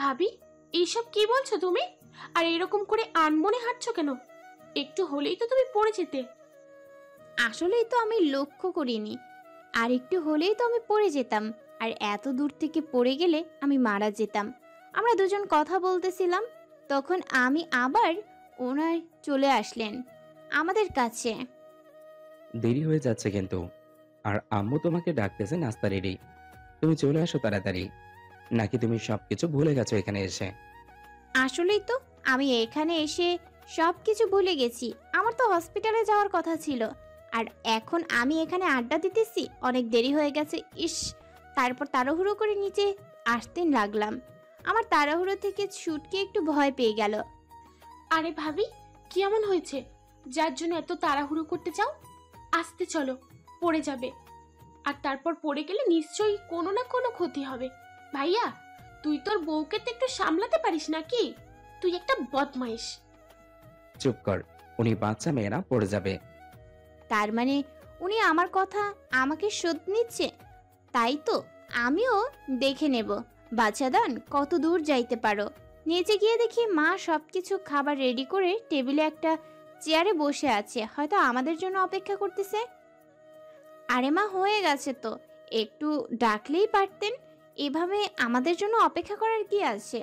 ভাবি, এইসব কি বলছো তুমি? আর এরকম করে আনমনে হাঁটছো কেন? একটু হলেই তো তুমি পড়ে যেতে। আসলেই তো আমি লক্ষ্য করিনি, আর একটু হলেই তো আমি পড়ে যেতাম। আর এত দূর থেকে পড়ে গেলে আমি মারা যেতাম। আমরা দুজন কথা বলতেছিলাম, তখন আমি আবার ওনার চলে আসলেন আমাদের কাছে। দেরি হয়ে যাচ্ছে কিন্তু। আর আম্মু তোমাকে ডাকতেছে নাস্তা রেডি। তুমি চলে আসো তাড়াতাড়ি। নাকি তুমি সবকিছু ভুলে গেছো এখানে এসে? আসলেই তো আমি এখানে এসে সব কিছু ভুলে গেছি। আমার তো হসপিটালে যাওয়ার কথা ছিল, আর এখন আমি এখানে আড্ডা দিতেছি। অনেক দেরি হয়ে গেছে, ইস। তারপর তাড়াহুড়ো করে নিচে আসতে লাগলাম। আমার তাড়াহুড়ো থেকে ছুটকে একটু ভয় পেয়ে গেল। আরে ভাবি, কি এমন হয়েছে যার জন্য এত তাড়াহুড়ো করতে চাও? আস্তে চলো, পড়ে যাবে। আর তারপর পড়ে গেলে নিশ্চয়ই কোনো না কোনো ক্ষতি হবে। ভাইয়া, তুই তোর বউকে তো একটু সামলাতে পারিস নাকি? তুই একটা বদমাইশ। চুপ কর, উনি বাচ্চা মেয়েরা পড়ে যাবে। তার মানে উনি আমার কথা আমাকে শোধ নিচ্ছে? তাই তো, আমিও দেখে নেব বাচ্চাদান কত দূর যাইতে পারো। নিচে গিয়ে দেখি মা সবকিছু খাবার রেডি করে টেবিলে একটা চেয়ারে বসে আছে, হয়তো আমাদের জন্য অপেক্ষা করতেছে। আরে মা, হয়ে গেছে তো, একটু ডাকলেই পারতেন। এভাবে আমাদের জন্য অপেক্ষা করার কি আছে?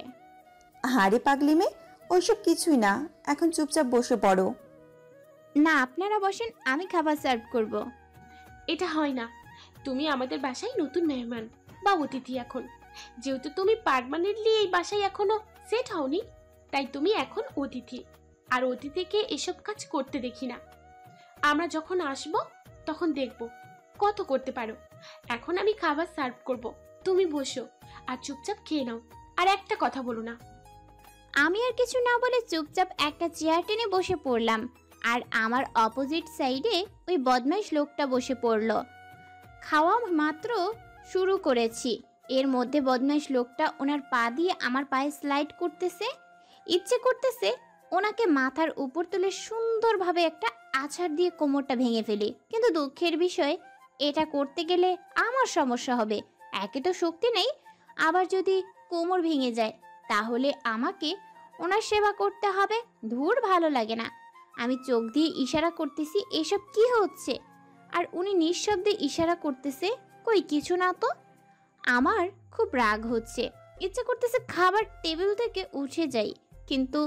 আরে পাগলি মেয়ে, ওইসব কিছুই না, এখন চুপচাপ বসে পড়ো। না, আপনারা বসেন, আমি খাবার সার্ভ করব। এটা হয় না। তুমি আমাদের বাসায় নতুন মেহমান বা অতিথি এখন। যেহেতু তুমি পার্মানেন্টলি এই বাসায় এখনো সেট হওনি, তাই তুমি এখন অতিথি। আর অতিথিকে এসব কাজ করতে দেখি না। আমরা যখন আসব তখন দেখব কত করতে পারো। এখন আমি খাবার সার্ভ করব, তুমি বসো আর চুপচাপ খেয়ে নাও। আর একটা কথা বলো না। আমি আর কিছু না বলে চুপচাপ একটা চেয়ার টেনে বসে পড়লাম। আর আমার অপোজিট সাইডে ওই বদমাইশ লোকটা বসে পড়ল। খাওয়া মাত্র শুরু করেছি, এর মধ্যে বদমাইশ লোকটা ওনার পা দিয়ে আমার পায়ে স্লাইড করতেছে। ইচ্ছে করতেছে ওনাকে মাথার উপর তুলে সুন্দরভাবে একটা আছাড় দিয়ে কোমরটা ভেঙে ফেলি, কিন্তু দুঃখের বিষয় এটা করতে গেলে আমার সমস্যা হবে। একে তো শক্তি নেই, আবার যদি কোমর ভেঙে যায় তাহলে আমাকে ওনার সেবা করতে হবে। ধুর, ভালো লাগে না। আমি চোখ দিয়ে ইশারা করতেছি, এসব কি হচ্ছে? আর উনি নিঃশব্দে ইশারা করতেছে, কই কিছু না তো। আমার খুব রাগ হচ্ছে, ইচ্ছে করতেছে খাবার টেবিল থেকে উঠে যাই, কিন্তু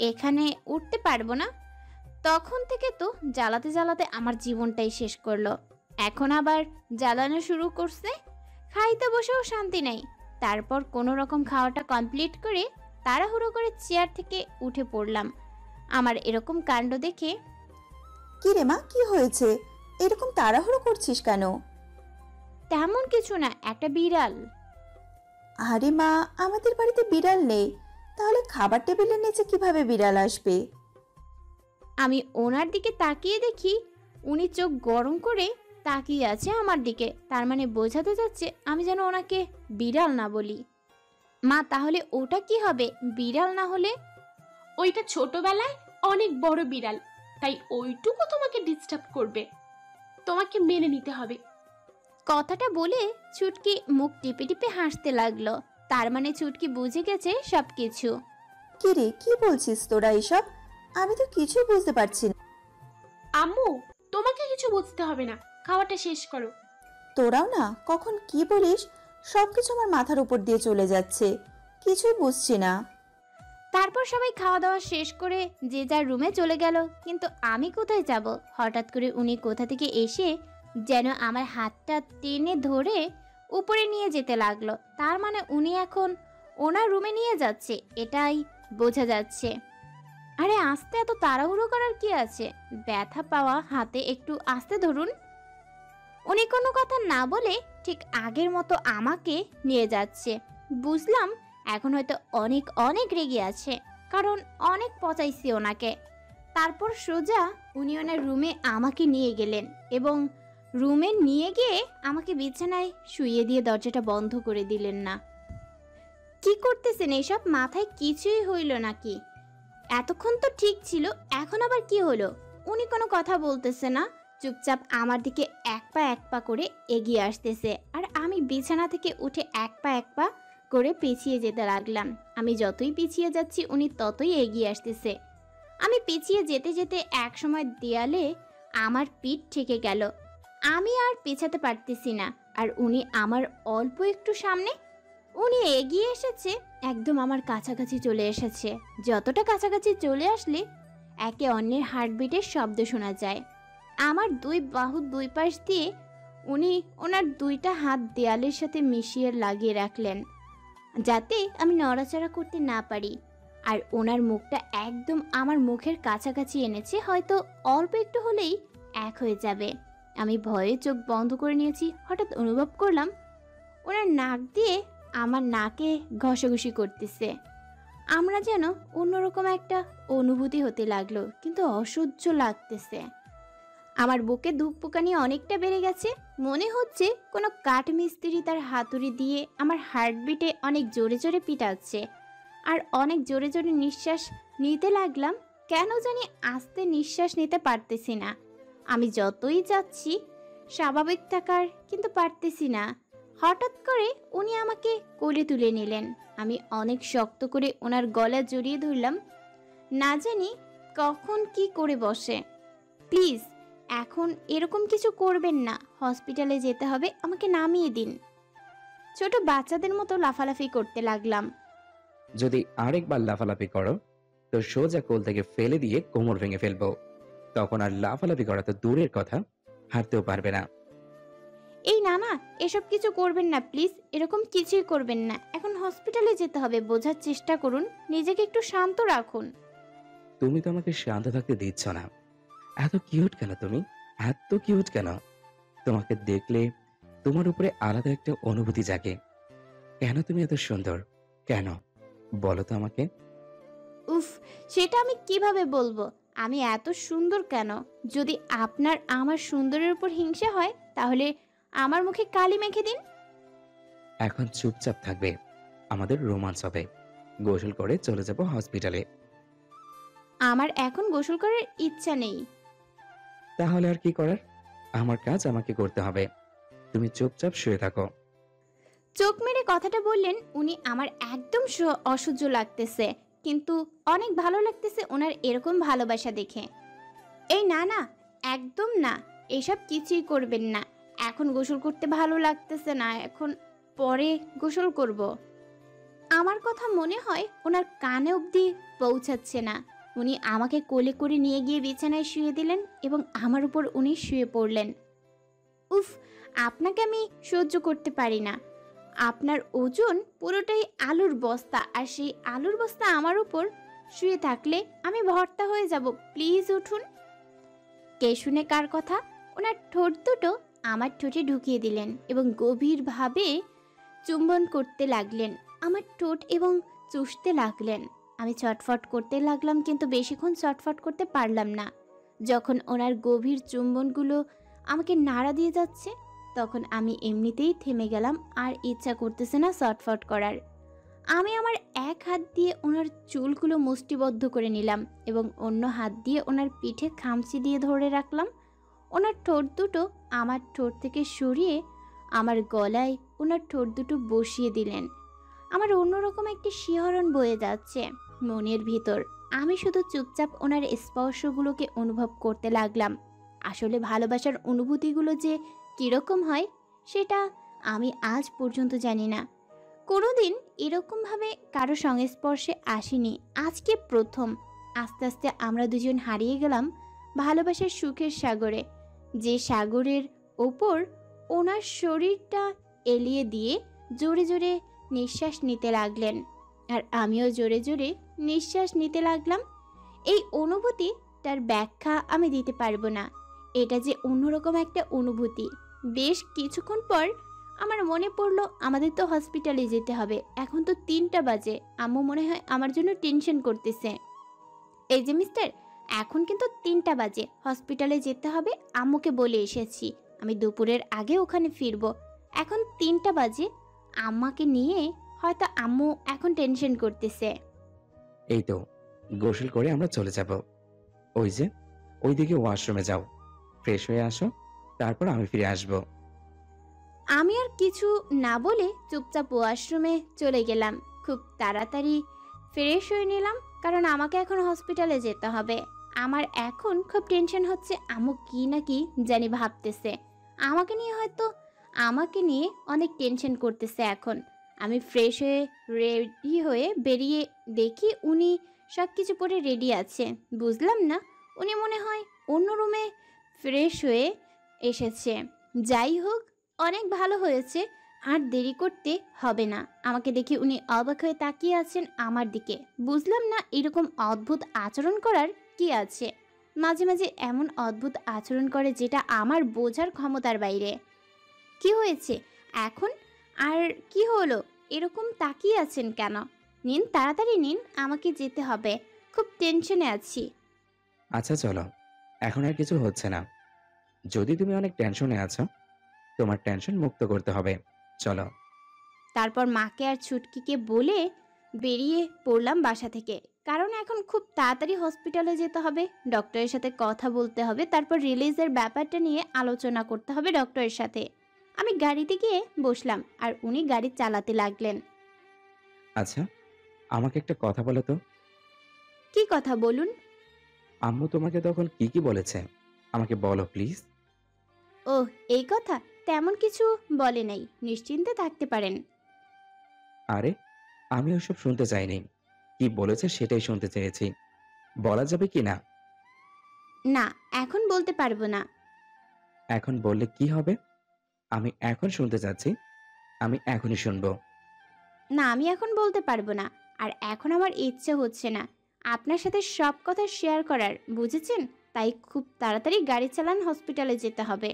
এখানে উঠতে পারবো না। তখন থেকে তো জ্বালাতে জ্বালাতে আমার জীবনটাই শেষ করলো, এখন আবার জ্বালানো শুরু করছে। খাইতে বসেও শান্তি নাই। তারপর কোনো রকম খাওয়াটা কমপ্লিট করে তাড়াহুড়ো করে চেয়ার থেকে উঠে পড়লাম। আমার এরকম কাণ্ড দেখে, কি রে মা, কি হয়েছে? এরকম তাড়াহুড়ো করছিস কেন? তেমন কিছু না, একটা বিড়াল। আরে মা, আমাদের বাড়িতে বিড়াল নেই, তাহলে খাবার টেবিলের নিচে কিভাবে বিড়াল আসবে? আমি ওনার দিকে তাকিয়ে দেখি উনি চোখ গরম করে তাকিয়ে আছে আমার দিকে। তার মানে বোঝাতে যাচ্ছে আমি যেন ওনাকে বিড়াল না বলি। মা, তাহলে ওটা কি হবে বিড়াল না হলে? ওইটা ছোটবেলায় অনেক বড় বিড়াল, তাই ওইটুকু তোমাকে ডিস্টার্ব করবে। তোমাকে মেনে নিতে হবে। কথাটা বলে ছুটকি মুখ টিপে টিপে হাসতে লাগলো। তার মানে ছুটকি বুঝে গেছে সবকিছু। কি রে, কি বলছিস তোরা এসব? আমি তো কিছুই বুঝতে পারছি না। আম্মু, তোমাকে কিছু বুঝতে হবে না, খাওয়াটা শেষ করো। তোরাও না কখন কি বলিস, সবকিছু আমার মাথার উপর দিয়ে চলে যাচ্ছে, কিছুই বুঝছি না। তারপর সবাই খাওয়া দাওয়া শেষ করে যে যার রুমে চলে গেল। কিন্তু আমি কোথায় যাব? হঠাৎ করে উনি কোথা থেকে এসে যেন আমার হাতটা টেনে ধরে উপরে নিয়ে যেতে লাগলো। তার মানে উনি এখন ওনার রুমে নিয়ে যাচ্ছে, এটাই বোঝা যাচ্ছে। আরে আস্তে, এত তাড়াহুড়ো করার কি আছে? ব্যথা পাওয়া হাতে একটু আস্তে ধরুন। উনি কোনো কথা না বলে ঠিক আগের মতো আমাকে নিয়ে যাচ্ছে। বুঝলাম এখন হয়তো অনেক অনেক রেগে আছে, কারণ অনেক পচাইছি ওনাকে। তারপর সোজা উনি ওনার রুমে আমাকে নিয়ে গেলেন এবং রুমে নিয়ে গিয়ে আমাকে বিছানায় শুইয়ে দিয়ে দরজাটা বন্ধ করে দিলেন না। কি করতেছেন এসব? মাথায় কিছুই হইল নাকি? এতক্ষণ তো ঠিক ছিল, এখন আবার কি হলো? উনি কোনো কথা বলতেছে না, চুপচাপ আমার দিকে এক পা করে এগিয়ে আসতেছে। আর আমি বিছানা থেকে উঠে এক পা করে পিছিয়ে যেতে লাগলাম। আমি যতই পিছিয়ে যাচ্ছি উনি ততই এগিয়ে আসতেছে। আমি পিছিয়ে যেতে যেতে একসময় দেয়ালে আমার পিঠ ঠেকে গেল। আমি আর পেছাতে পারতেছি না, আর উনি আমার অল্প একটু সামনে। উনি এগিয়ে এসেছে, একদম আমার কাছাকাছি চলে এসেছে। যতটা কাছাকাছি চলে আসলে একে অন্যের হার্টবিটের শব্দ শোনা যায়। আমার দুই বাহু দুই পাশ দিয়ে উনি ওনার দুইটা হাত দেয়ালের সাথে মিশিয়ে লাগিয়ে রাখলেন, যাতে আমি নড়াচড়া করতে না পারি। আর ওনার মুখটা একদম আমার মুখের কাছাকাছি এনেছে, হয়তো অল্প একটু হলেই এক হয়ে যাবে। আমি ভয়ে চোখ বন্ধ করে নিয়েছি। হঠাৎ অনুভব করলাম ওনার নাক দিয়ে আমার নাকে ঘষাঘষি করতেছে। আমরা যেন অন্যরকম একটা অনুভূতি হতে লাগলো, কিন্তু অসহ্য লাগতেছে। আমার বুকে ধুকপুকানি অনেকটা বেড়ে গেছে। মনে হচ্ছে কোনো কাঠমিস্ত্রি তার হাতুড়ি দিয়ে আমার হার্টবিটে অনেক জোরে জোরে পিটাচ্ছে। আর অনেক জোরে জোরে নিঃশ্বাস নিতে লাগলাম। কেন জানি আস্তে নিঃশ্বাস নিতে পারতেছি না। আমি যতই যাচ্ছি স্বাভাবিক থাকার, কিন্তু পারতেছি না। হঠাৎ করে উনি আমাকে কোলে তুলে নিলেন। আমি অনেক শক্ত করে ওনার গলা জড়িয়ে ধরলাম। না জানি কখন কি করে বসে। প্লিজ এখন এরকম কিছু করবেন না, হসপিটালে যেতে হবে, আমাকে নামিয়ে দিন। ছোট বাচ্চাদের মতো লাফালাফি করতে লাগলাম। যদি আরেকবার লাফালাফি করো তো সোজা কোল থেকে ফেলে দিয়ে কোমর ভেঙে ফেলবো। তখন আর লাফালাফি করা তো দূরের কথা, হাঁটতেও পারবে না। এই না না, এসব কিছু করবেন না প্লিজ, এরকম কিছুই করবেন না। এখন হসপিটালে যেতে হবে, বোঝার চেষ্টা করুন, নিজেকে একটু শান্ত রাখুন। তুমি তো আমাকে শান্ত থাকতে দিচ্ছ না। এত কিউট কেন তুমি? এত কিউট কেন? তোমাকে দেখলে তোমার উপরে আলাদা একটা অনুভূতি জাগে। কেন তুমি এত সুন্দর? কেন বলো তো আমাকে। উফ, সেটা আমি কিভাবে বলবো আমি এত সুন্দর কেন? যদি আপনার আমার সুন্দরের উপর হিংসা হয় তাহলে আমার মুখে কালি মেখে দিন। এখন চুপচাপ থাকবে, আমাদের রোমান্স হবে। গোসল করে চলে যাব হসপিটালে। আমার এখন গোসল করার ইচ্ছা নেই। তাহলে আর কি করার? আমার কাজ আমাকে করতে হবে। তুমি চুপচাপ শুয়ে থাকো। চোখ মেরে কথাটা বললেন উনি। আমার একদম অসহ্য লাগতেছে, কিন্তু অনেক ভালো লাগতেছে ওনার এরকম ভালোবাসা দেখে। এই না না, একদম না, এসব কিছুই করবেন না। এখন গোসল করতে ভালো লাগতেছে না, এখন পরে গোসল করব। আমার কথা মনে হয় ওনার কানে অবধি পৌঁছাচ্ছে না। উনি আমাকে কোলে করে নিয়ে গিয়ে বিছানায় শুয়ে দিলেন এবং আমার উপর উনি শুয়ে পড়লেন। উফ, আপনাকে আমি সহ্য করতে পারি না। আপনার ওজন পুরোটাই আলুর বস্তা, আর সেই আলুর বস্তা আমার উপর শুয়ে থাকলে আমি ভর্তা হয়ে যাব। প্লিজ উঠুন। কে শুনে কার কথা? ওনার ঠোঁট দুটো আমার ঠোঁটে ঢুকিয়ে দিলেন এবং গভীরভাবে চুম্বন করতে লাগলেন আমার ঠোঁট এবং চুষতে লাগলেন। আমি ছটফট করতে লাগলাম, কিন্তু বেশিক্ষণ ছটফট করতে পারলাম না। যখন ওনার গভীর চুম্বনগুলো আমাকে নাড়া দিয়ে যাচ্ছে তখন আমি এমনিতেই থেমে গেলাম, আর ইচ্ছা করতেছে না ছটফট করার। আমি আমার এক হাত দিয়ে ওনার চুলগুলো মুষ্টিবদ্ধ করে নিলাম এবং অন্য হাত দিয়ে ওনার পিঠে খামচি দিয়ে ধরে রাখলাম। ওনার ঠোঁট দুটো আমার ঠোঁট থেকে সরিয়ে আমার গলায় ওনার ঠোঁট দুটো বসিয়ে দিলেন। আমার অন্যরকম একটি শিহরণ বয়ে যাচ্ছে মনের ভিতর। আমি শুধু চুপচাপ ওনার স্পর্শগুলোকে অনুভব করতে লাগলাম। আসলে ভালোবাসার অনুভূতিগুলো যে কীরকম হয় সেটা আমি আজ পর্যন্ত জানি না। কোনোদিন এরকমভাবে কারো সংস্পর্শে আসিনি, আজকে প্রথম। আস্তে আস্তে আমরা দুজন হারিয়ে গেলাম ভালোবাসার সুখের সাগরে, যে সাগরের ওপর ওনার শরীরটা এলিয়ে দিয়ে জোরে জোরে নিঃশ্বাস নিতে লাগলেন, আর আমিও জোরে জোরে নিঃশ্বাস নিতে লাগলাম। এই অনুভূতিটার ব্যাখ্যা আমি দিতে পারবো না। এটা যে অন্যরকম একটা অনুভূতি। বেশ কিছুক্ষণ পর আমার মনে পড়লো আমাদের তো হসপিটালে যেতে হবে। এখন তো 3টা বাজে। আম্মু মনে হয় আমার জন্য টেনশন করতেছে। এই যে মিস্টার, এখন কিন্তু 3টা বাজে, হসপিটালে যেতে হবে। আম্মুকে বলে এসেছি আমি দুপুরের আগে ওখানে ফিরবো। এখন 3টা বাজে, আম্মাকে নিয়ে হয়তো আম্মু এখন টেনশন করতেছে। এই তো গোসল করে আমরা চলে যাব। ওই যে ওইদিকে ওয়াশরুমে যাও, ফ্রেশ হয়ে আসো, তারপর আমি ফিরে আসব। আমি আর কিছু না বলে চুপচাপ ওয়াশরুমে চলে গেলাম। খুব তাড়াতাড়ি ফ্রেশ হয়ে নিলাম, কারণ আমাকে এখন হসপিটালে যেতে হবে। আমার এখন খুব টেনশন হচ্ছে, আম্মু কি না কি জানি ভাবতেছে আমাকে নিয়ে অনেক টেনশন করতেছে এখন। আমি ফ্রেশ হয়ে রেডি হয়ে বেরিয়ে দেখি উনি সব কিছু পরে রেডি আছে। বুঝলাম না, উনি মনে হয় অন্য রুমে ফ্রেশ হয়ে এসেছে। যাই হোক, অনেক ভালো হয়েছে, আর দেরি করতে হবে না। আমাকে দেখে উনি অবাক হয়ে তাকিয়ে আছেন আমার দিকে। বুঝলাম না এরকম অদ্ভুত আচরণ করার কি আছে। মাঝে মাঝে এমন অদ্ভুত আচরণ করে যেটা আমার বোঝার ক্ষমতার বাইরে। কি হয়েছে এখন? আর কি হলো? এরকম তাকিয়ে আছেন কেন? নিন, তাড়াতাড়ি নিন, আমাকে যেতে হবে, খুব টেনশনে আছি। আচ্ছা চলো, এখন আর কিছু হচ্ছে না। যদি তুমি অনেক টেনশনে আছো, তোমার টেনশন মুক্ত করতে হবে। চলো। তারপর মাকে আর ছুটকিকে বলে বেরিয়ে পড়লাম বাসা থেকে, কারণ এখন খুব তাড়াতাড়ি হসপিটালে যেতে হবে, ডক্টরের সাথে কথা বলতে হবে, তারপর রিলিজের ব্যাপারটা নিয়ে আলোচনা করতে হবে ডক্টরের সাথে। আমি গাড়িতে গিয়ে বসলাম আর উনি গাড়ি চালাতে লাগলেন। আচ্ছা, আমাকে একটা কথা বলো তো। কি কথা বলুন? আম্মু তোমাকে তখন কি কি বলেছে আমাকে বলো প্লিজ। ও, এই কথা? তেমন কিছু বলে নাই, নিশ্চিন্তে থাকতে পারেন। আরে, আমি ওসব শুনতে চাইনি। কি বলেছে সেটাই শুনতে চেয়েছি। বলা যাবে কি না? না, এখন বলতে পারবো না। এখন বললে কি হবে? আমি এখন শুনতে চাচ্ছি, আমি এখনই শুনবো। না, আমি এখন বলতে পারবো না, আর এখন আমার ইচ্ছে হচ্ছে না আপনার সাথে সব কথা শেয়ার করার, বুঝেছেন? তাই খুব তাড়াতাড়ি গাড়ি চালান, হসপিটালে যেতে হবে।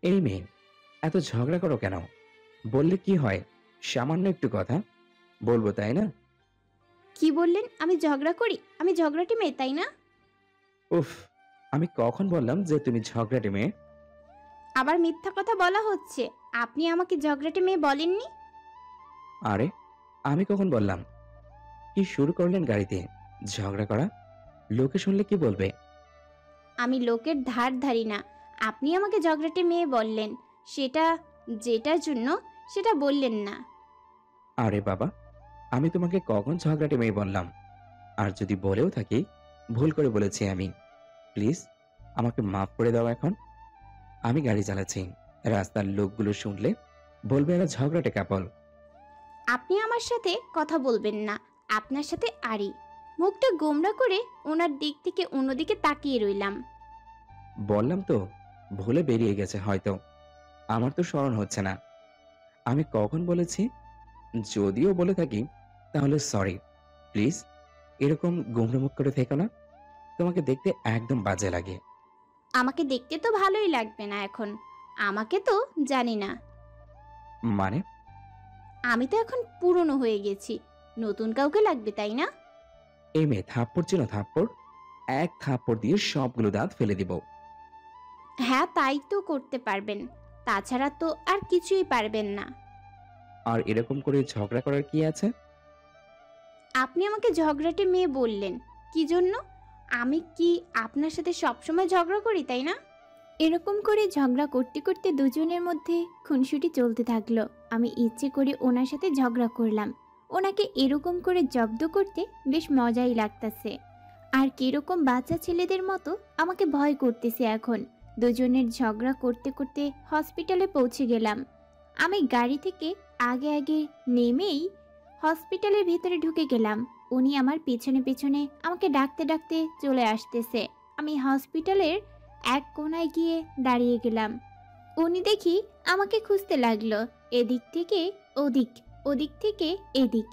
এই মেয়ে, এত ঝগড়া করো কেন? বললে কি হয়? সামান্য একটু কথা বলবো, তাই না? কি বললেন? আমি ঝগড়া করি? আমি ঝগড়াটি মেয়ে, তাই না? উফ, আমি কখন বললাম যে তুমি ঝগড়াটে মেয়ে? আবার মিথ্যা কথা বলা হচ্ছে। আপনি আমাকে ঝগড়াটি মেয়ে বলেননি। আরে, আমি কখন বললাম? কি শুরু করলেন গাড়িতে ঝগড়া করা? লোকে শুনলে কি বলবে? আমি লোকের ধার ধারি না। আপনি আমাকে ঝগড়াটি মেয়ে বললেন, সেটা যেটার জন্য সেটা বললেন না। আরে বাবা, আমি তোমাকে কখন ঝগড়াটে মেয়ে বললাম? আর যদি বলেও থাকি, ভুল করে বলেছি আমি। প্লিজ আমাকে মাফ করে দাও এখন। আমি গাড়ি চালাচ্ছি, রাস্তার লোকগুলো শুনলে বলবে এরা ঝগড়াটে কাপল। আপনি আমার সাথে কথা বলবেন না, আপনার সাথে আরি। মুখটা গোমড়া করে ওনার দিক থেকে অন্যদিকে তাকিয়ে রইলাম। বললাম তো, ভুলে বেরিয়ে গেছে হয়তো। আমার তো স্মরণ হচ্ছে না আমি কখন বলেছি। যদিও বলে থাকি তাহলে সরি। প্লিজ এরকম গুমড়ে মুখ করে থেকো না। তোমাকে দেখতে একদম বাজে লাগে। আমাকে দেখতে তো ভালোই লাগবে না এখন, আমাকে তো জানি না। মানে? আমি তো এখন পুরনো হয়ে গেছি, নতুন কাউকে লাগবে, তাই না? এই মেয়ে, থাপ্পড় ছিল থাপ্পড়, এক থাপ্পড় দিয়ে সবগুলো দাঁত ফেলে দিব। হ্যাঁ, তাই তো করতে পারবেন, তাছাড়া তো আর কিছুই পারবেন না। আর এরকম করে ঝগড়া করার কি আছে? আপনি আমাকে ঝগড়াটে মেয়ে বললেন কি জন্য? আমি কি আপনার সাথে সবসময় ঝগড়া করি, তাই না? এরকম করে ঝগড়া করতে করতে দুজনের মধ্যে খুনসুটি চলতে থাকলো। আমি ইচ্ছে করে ওনার সাথে ঝগড়া করলাম। ওনাকে এরকম করে জব্দ করতে বেশ মজাই লাগতেছে। আর কিরকম বাচ্চা ছেলেদের মতো আমাকে ভয় করতেছে এখন। দুজনের ঝগড়া করতে করতে হসপিটালে পৌঁছে গেলাম। আমি গাড়ি থেকে আগে আগে নেমেই হসপিটালের ভিতরে ঢুকে গেলাম। উনি আমার পেছনে পেছনে আমাকে ডাকতে ডাকতে চলে আসতেছে। আমি হসপিটালের এক কোণায় গিয়ে দাঁড়িয়ে গেলাম। উনি দেখি আমাকে খুঁজতে লাগলো, এদিক থেকে ওদিক, ওদিক থেকে এদিক।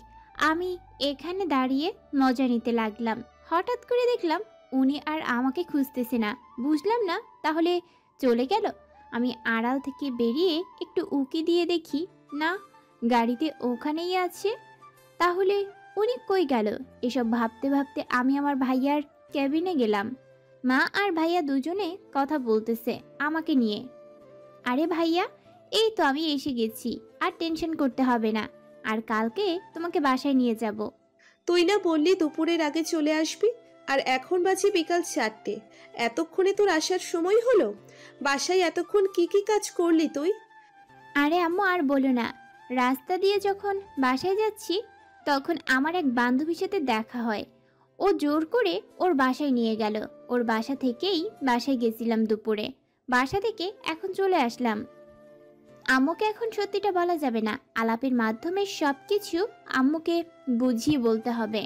আমি এখানে দাঁড়িয়ে মজা নিতে লাগলাম। হঠাৎ করে দেখলাম উনি আর আমাকে খুঁজতেছে না। বুঝলাম না, তাহলে চলে গেল? আমি আড়াল থেকে বেরিয়ে একটু উকি দিয়ে দেখি, না, গাড়িতে ওখানেই আছে। তাহলে উনি কই গেল? এসব ভাবতে ভাবতে আমি আমার ভাইয়ার ক্যাবিনে গেলাম। মা আর ভাইয়া দুজনে কথা বলতেছে আমাকে নিয়ে। আরে ভাইয়া, এই তো আমি এসে গেছি, আর টেনশন করতে হবে না, আর কালকে তোমাকে বাসায় নিয়ে যাব। তুই না বললি দুপুরের আগে চলে আসবি, আর এখন বাজে বিকাল 4টে। এতক্ষণে তোর আসার সময় হলো? বাসায় এতক্ষণ কি কি কাজ করলি তুই? আরে আম্মু আর বলো না, রাস্তা দিয়ে যখন বাসায় যাচ্ছি তখন আমার এক বান্ধবীর সাথে দেখা হয়। ও জোর করে ওর বাসায় নিয়ে গেল। ওর বাসা থেকেই বাসায় গেছিলাম দুপুরে, বাসা থেকে এখন চলে আসলাম। আম্মুকে এখন সত্যিটা বলা যাবে না, আলাপের মাধ্যমে সবকিছু আম্মুকে বুঝিয়ে বলতে হবে।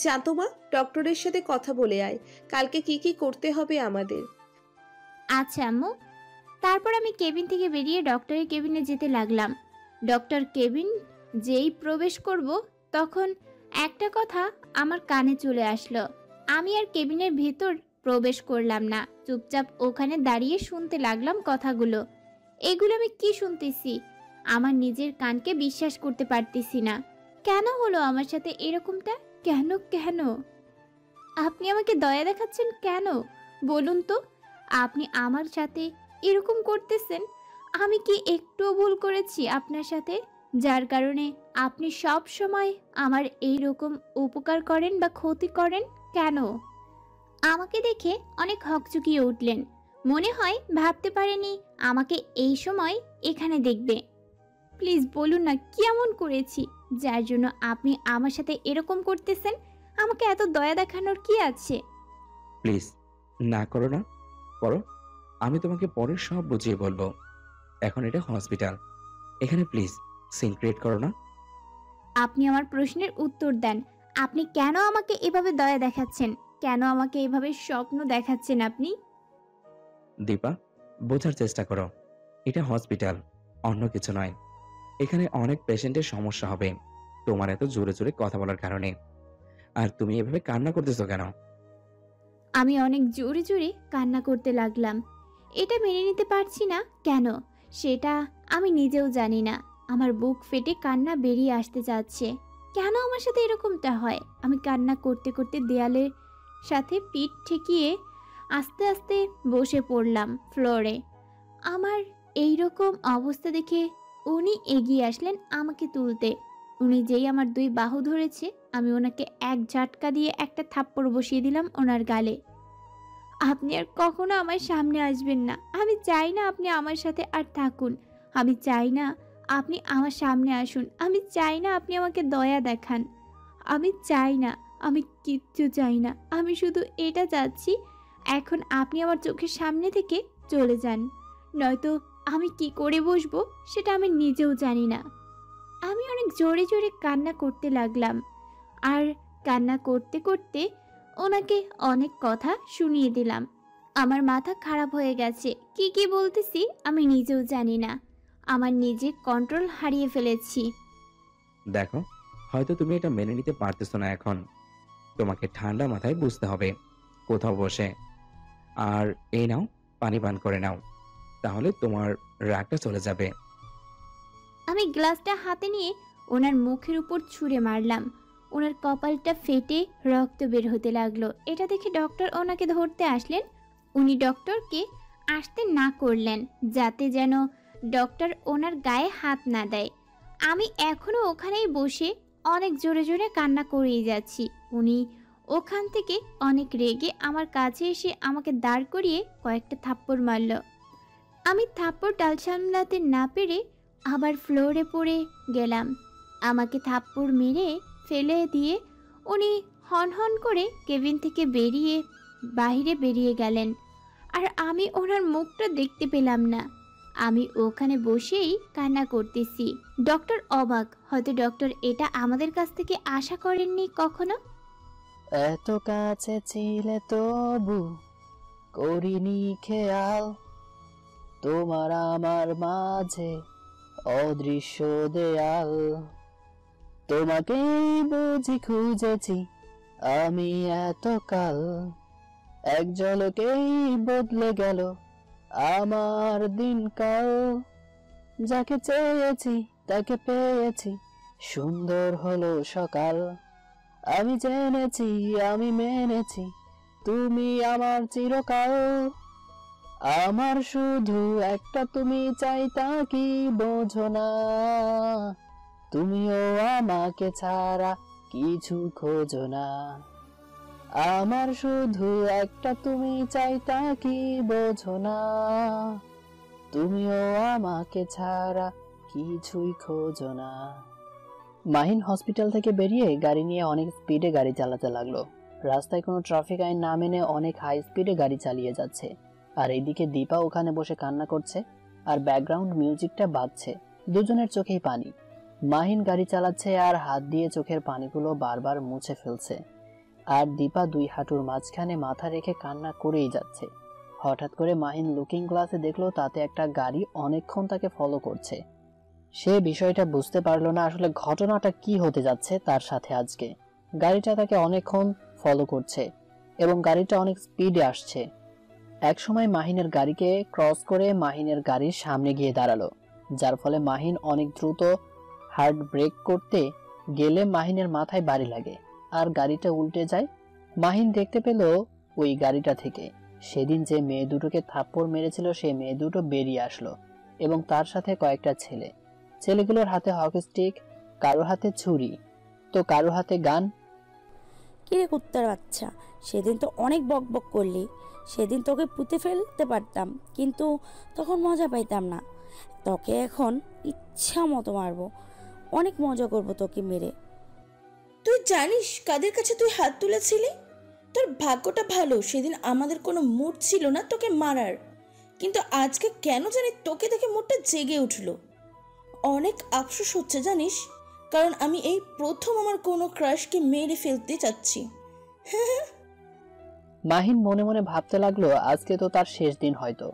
যা তো মা, ডক্টরের সাথে কথা বলে আয়, কালকে কি কি করতে হবে আমাদের। আচ্ছা আম্মু। তারপর আমি কেবিন থেকে বেরিয়ে ডক্টরের কেবিনে যেতে লাগলাম। ডক্টর কেবিন যেই প্রবেশ করব তখন একটা কথা আমার কানে চলে আসলো। আমি আর কেবিনের ভেতর প্রবেশ করলাম না, চুপচাপ ওখানে দাঁড়িয়ে শুনতে লাগলাম কথাগুলো। এগুলো আমি কি শুনতেছি? আমার নিজের কানকে বিশ্বাস করতে পারতেছি না। কেন হলো আমার সাথে এরকমটা? কেন কেন আপনি আমাকে দয়া দেখাচ্ছেন কেন? বলুন তো, আপনি আমার সাথে এরকম করতেছেন? আমি কি একটুও ভুল করেছি আপনার সাথে, যার কারণে আপনি সব সময় আমার এই রকম উপকার করেন বা ক্ষতি করেন? কেন? আমাকে দেখে অনেক হকচকিয়ে উঠলেন। মনে হয় ভাবতে পারেনি আমাকে এই সময় এখানে দেখবে। প্লিজ বলুন না কি এমন করেছি যার জন্য আপনি আমার সাথে এরকম করতেছেন? আমাকে এত দয়া দেখানোর কি আছে? প্লিজ না করো না, করো। আমি তোমাকে পরে সব বুঝিয়ে বলবো। এখন এটা হসপিটাল, এখানে প্লিজ সিন ক্রিয়েট করো না। আপনি আমার প্রশ্নের উত্তর দেন। আপনি কেন আমাকে এভাবে দয়া দেখাচ্ছেন? কেন আমাকে এভাবে স্বপ্ন দেখাচ্ছেন আপনি? দীপা, বোঝার চেষ্টা করো, এটা হসপিটাল, অন্য কিছু নয়। এখানে অনেক পেশেন্টের সমস্যা হবে তোমার এত জোরে জোরে কথা বলার কারণে। আর তুমি এভাবে কান্না করতেছো কেন? আমি অনেক জোরে জোরে কান্না করতে লাগলাম। এটা মেনে নিতে পারছি না কেন, সেটা আমি নিজেও জানি না। আমার বুক ফেটে কান্না বেরিয়ে আসতে চাচ্ছে। কেন আমার সাথে এরকমটা হয়? আমি কান্না করতে করতে দেয়ালের সাথে পিঠ ঠেকিয়ে আস্তে আস্তে বসে পড়লাম ফ্লোরে। আমার এই রকম অবস্থা দেখে উনি এগিয়ে আসলেন আমাকে তুলতে। উনি যেই আমার দুই বাহু ধরেছে, আমি ওনাকে এক ঝটকা দিয়ে একটা থাপ্পড় বসিয়ে দিলাম ওনার গালে। আপনি আর কখনো আমার সামনে আসবেন না। আমি চাই না আপনি আমার সাথে আর থাকুন। আমি চাই না আপনি আমার সামনে আসুন। আমি চাই না আপনি আমাকে দয়া দেখান। আমি চাই না, আমি কিচ্ছু চাই না। আমি শুধু এটা চাচ্ছি, এখন আপনি আমার চোখের সামনে থেকে চলে যান, নয়তো আমি কি করে বসবো সেটা আমি নিজেও জানি না। আমি অনেক জোরে জোরে কান্না করতে লাগলাম, আর কান্না করতে করতে ওনাকে অনেক কথা শুনিয়ে দিলাম। আমার মাথা খারাপ হয়ে গেছে, কি কি বলতেছি আমি নিজেও জানি না। আমার নিজের কন্ট্রোল হারিয়ে ফেলেছি। দেখো, হয়তো তুমি এটা মেনে নিতে পারতেছো না এখন। তোমাকে ঠান্ডা মাথায় বুঝতে হবে কোথাও বসে। আর এই নাও, পানি পান করে নাও, তাহলে তোমার রাগটা চলে যাবে। আমি গ্লাসটা হাতে নিয়ে ওনার মুখের উপর ছুঁড়ে মারলাম। ওনার কপালটা ফেটে রক্ত বের হতে লাগলো। এটা দেখে ডক্টর ওনাকে ধরতে আসলেন। উনি ডক্টরকে আসতে না করলেন, যাতে যেন ডক্টর ওনার গায়ে হাত না দেয়। আমি এখনো ওখানেই বসে অনেক জোরে জোরে কান্না করেই যাচ্ছি। উনি ওখান থেকে অনেক রেগে আমার কাছে এসে আমাকে দাঁড় করিয়ে কয়েকটা থাপ্পড় মারল। আমি থাপ্পড় টাল সামলাতে না পেরে আবার ফ্লোরে পড়ে গেলাম। আমাকে থাপ্পড় মেরে ফেলে দিয়ে উনি হন হন করে কেবিন থেকে বাইরে বেরিয়ে গেলেন। আর আমি ওনার মুখটা দেখতে পেলাম না। আমি ওখানে বসেই কান্না করতেছি। ডক্টর অবাক, হয়তো ডক্টর এটা আমাদের কাছ থেকে আশা করেননি কখনো। এত কাছে ছিলে তবু করিনি খেয়াল, তোমার আমার মাঝে অদৃশ্য দেয়াল। তোমাকেই বুঝি খুঁজেছি আমি এতকাল, এক ঝলকেই বদলে গেল আমার দিনকাল। যাকে চেয়েছি তাকে পেয়েছি, সুন্দর হলো সকাল। আমি জেনেছি আমি মেনেছি, তুমি আমার চিরকাল। আমার শুধু একটা তুমি চাই, তা কি বোঝো না? তুমিও আমাকে ছাড়া কিছু খোঁজো না। আমার শুধু একটা তুমি চাই, তা কি বোঝো না? তুমিও আমাকে ছাড়া কিছুই খোঁজো না। মাহিন হসপিটাল থেকে বেরিয়ে গাড়ি নিয়ে অনেক স্পিডে গাড়ি চালাতে লাগলো। রাস্তায় কোনো ট্রাফিক আইন না মেনে অনেক হাই স্পিডে গাড়ি চালিয়ে যাচ্ছে। আর এইদিকে দীপা ওখানে বসে কান্না করছে আর ব্যাকগ্রাউন্ড মিউজিকটা বাজছে। দুজনের চোখেই পানি। মাহিন গাড়ি চালাচ্ছে আর হাত দিয়ে চোখের পানিগুলো বারবার মুছে ফেলছে। আর দীপা দুই হাঁটুর মাঝখানে মাথা রেখে কান্না করেই যাচ্ছে। হঠাৎ করে মাহিন লুকিং গ্লাসে দেখলো তাতে একটা গাড়ি অনেকক্ষণ তাকে ফলো করছে। সে বিষয়টা বুঝতে পারলো না আসলে ঘটনাটা কি হতে যাচ্ছে তার সাথে আজকে। গাড়িটা তাকে অনেকক্ষণ ফলো করছে এবং গাড়িটা অনেক স্পিডে আসছে। এক সময় মাহিনের গাড়িকে ক্রস করে মাহিনের গাড়ির সামনে গিয়ে দাঁড়ালো, যার ফলে মাহিন অনেক দ্রুত হার্ড ব্রেক করতে গেলে মাহিনের মাথায় বাড়ি লাগে আর গাড়িটা উল্টে যায়। মাহিন দেখতে পেল ওই গাড়িটা থেকে সেদিন যে মেয়ে দুটোকে থাপ্পড় মেরেছিল সে মেয়ে দুটো বেরিয়ে আসলো এবং তার সাথে কয়েকটা ছেলে। ছেলেগুলোর হাতে হকি স্টিক, কারো হাতে ছুরি, তো কারো হাতে গান। কিরে কুত্তার বাচ্চা, সেদিন তো অনেক বক বক করলি। সেদিন তোকে পুঁতে ফেলতে পারতাম, কিন্তু তখন মজা পাইতাম না। তোকে এখন ইচ্ছা মতো মারবো, অনেক মজা করবো তোকে মেরে। তুই জানিস কাদের কাছে তুই হাত তুলেছিলি? তোর ভাগ্যটা ভালো, সেদিন আমাদের কোনো মুড ছিল না তোকে মারার, কিন্তু আজকে কেন জানি তোকে দেখে মুডটা জেগে উঠলো। অনেক আফসোস হচ্ছে জানিস, কারণ আমি এই প্রথম আমার কোনো ক্রাশকে মেরে ফেলতে চাচ্ছি। মাহিন মনে মনে ভাবতে লাগলো আজকে তো তার শেষ দিন, হয়তো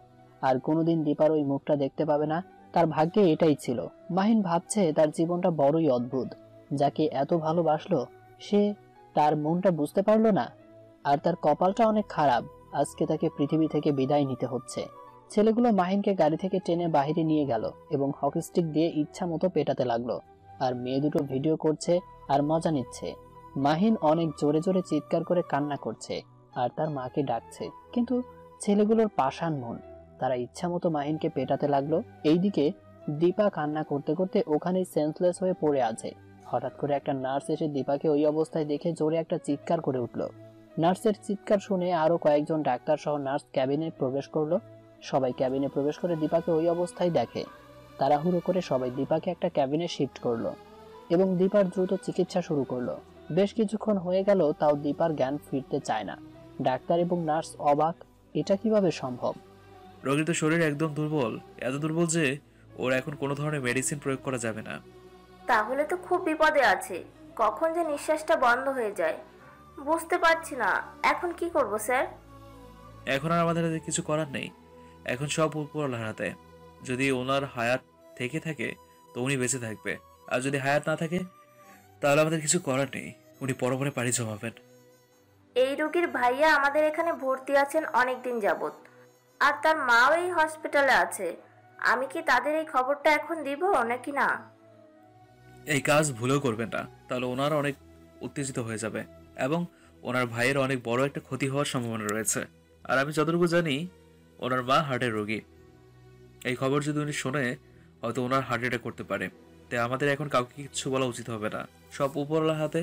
আর কোনোদিন দীপার ওই মুখটা দেখতে পাবে না। তার ভাগ্যে এটাই ছিল। মাহিন ভাবছে তার জীবনটা বড়ই অদ্ভুত। যাকে এত ভালোবাসলো সে তার মনটা বুঝতে পারলো না। আর তার কপালটা অনেক খারাপ, আজকে তাকে পৃথিবী থেকে বিদায় নিতে হচ্ছে। ছেলেগুলো মাহিনকে গাড়ি থেকে টেনে বাহিরে নিয়ে গেল এবং হকি স্টিক দিয়ে ইচ্ছা মতো পেটাতে লাগলো। আর মেয়ে দুটো ভিডিও করছে আর মজা নিচ্ছে। মাহিন অনেক জোরে জোরে চিৎকার করে কান্না করছে আর তার মাকে ডাকছে, কিন্তু ছেলেগুলোর পাষাণ মন, তারা ইচ্ছা মতো মাহিনকে পেটাতে লাগলো। এইদিকে দীপা কান্না করতে করতে ওখানেই সেন্সলেস হয়ে পড়ে আছে। হঠাৎ করে একটা নার্স এসে দীপাকে ওই অবস্থায় দেখে জোরে একটা চিৎকার করে উঠল। নার্সের চিৎকার শুনে আরো কয়েকজন ডাক্তার সহ নার্স ক্যাবিনে প্রবেশ করলো। সবাই ক্যাবিনে প্রবেশ করে দীপাকে ওই অবস্থায় দেখে। তাড়াহুড়ো করে সবাই দীপাকে একটা ক্যাবিনে শিফট করলো এবং দীপার দ্রুত চিকিৎসা শুরু করলো। বেশ কিছুক্ষণ হয়ে গেল, তাও দীপার জ্ঞান ফিরতে চায় না। ডাক্তার এবং নার্স অবাক, এটা কিভাবে সম্ভব? রোগীর তো শরীর একদম দুর্বল, এত দুর্বল যে ওর এখন কোনো ধরনের মেডিসিন প্রয়োগ করা যাবে না। তাহলে তো খুব বিপদে আছে, কখন যে নিঃশ্বাসটা বন্ধ হয়ে যায় বুঝতে পারছি না। এখন কি করব স্যার? এখন আর আমাদের হাতে কিছু করার নেই, এখন সব উপরওয়ালার হাতে। যদি ওনার হায়াত থেকে থাকে তো উনি বেঁচে থাকবে, আর যদি হায়াত না থাকে তাহলে আমাদের কিছু করার নেই, উনি পরপরে পাড়ি জমাবেন। এই রোগীর ভাইয়া আমাদের এখানে ভর্তি আছেন অনেক দিন যাবত, আর তার মাও এই হসপিটালে আছে। আমি কি তাদের এই খবরটা এখন দিব নাকি না? এই কাজ ভুলেও করবেন না, তাহলে ওনার অনেক উত্তেজিত হয়ে যাবে এবং ওনার ভাইয়ের অনেক বড় একটা ক্ষতি হওয়ার সম্ভাবনা রয়েছে। আর আমি যতটুকু জানি ওনার মা হার্টের রোগী। এই খবর যদি উনি শোনে হয়তো ওনার হার্ট অ্যাটাক করতে পারে। তাই আমাদের এখন কাউকে কিছু বলা উচিত হবে না, সব উপরওয়ালার হাতে।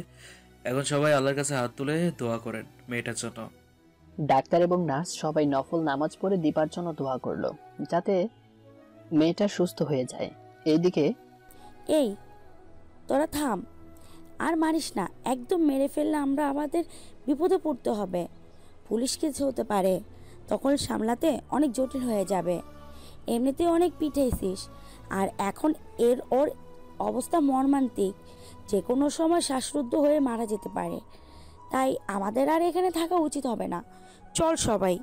এখন সবাই আল্লাহর কাছে হাত তুলে দোয়া করেন মেয়েটার জন্য। ডাক্তার এবং নার্স সবাই নফল নামাজ পড়ে দীপার জন্য দোয়া করলো যাতে মেয়েটা সুস্থ হয়ে যায়। এইদিকে এই তোরা থাম, আর মারিস না, একদম মেরে ফেললে আমরা আমাদের বিপদে পড়তে হবে। পুলিশ কিছু হতে পারে, তখন সামলাতে অনেক জটিল হয়ে যাবে। এমনিতেই অনেক পিটাইছিস, আর এখন ওর অবস্থা মর্মান্তিক, যে কোনো সময় শ্বাসরুদ্ধ হয়ে মারা যেতে পারে। তাই আমাদের আর এখানে থাকা উচিত হবে না, চল সবাই।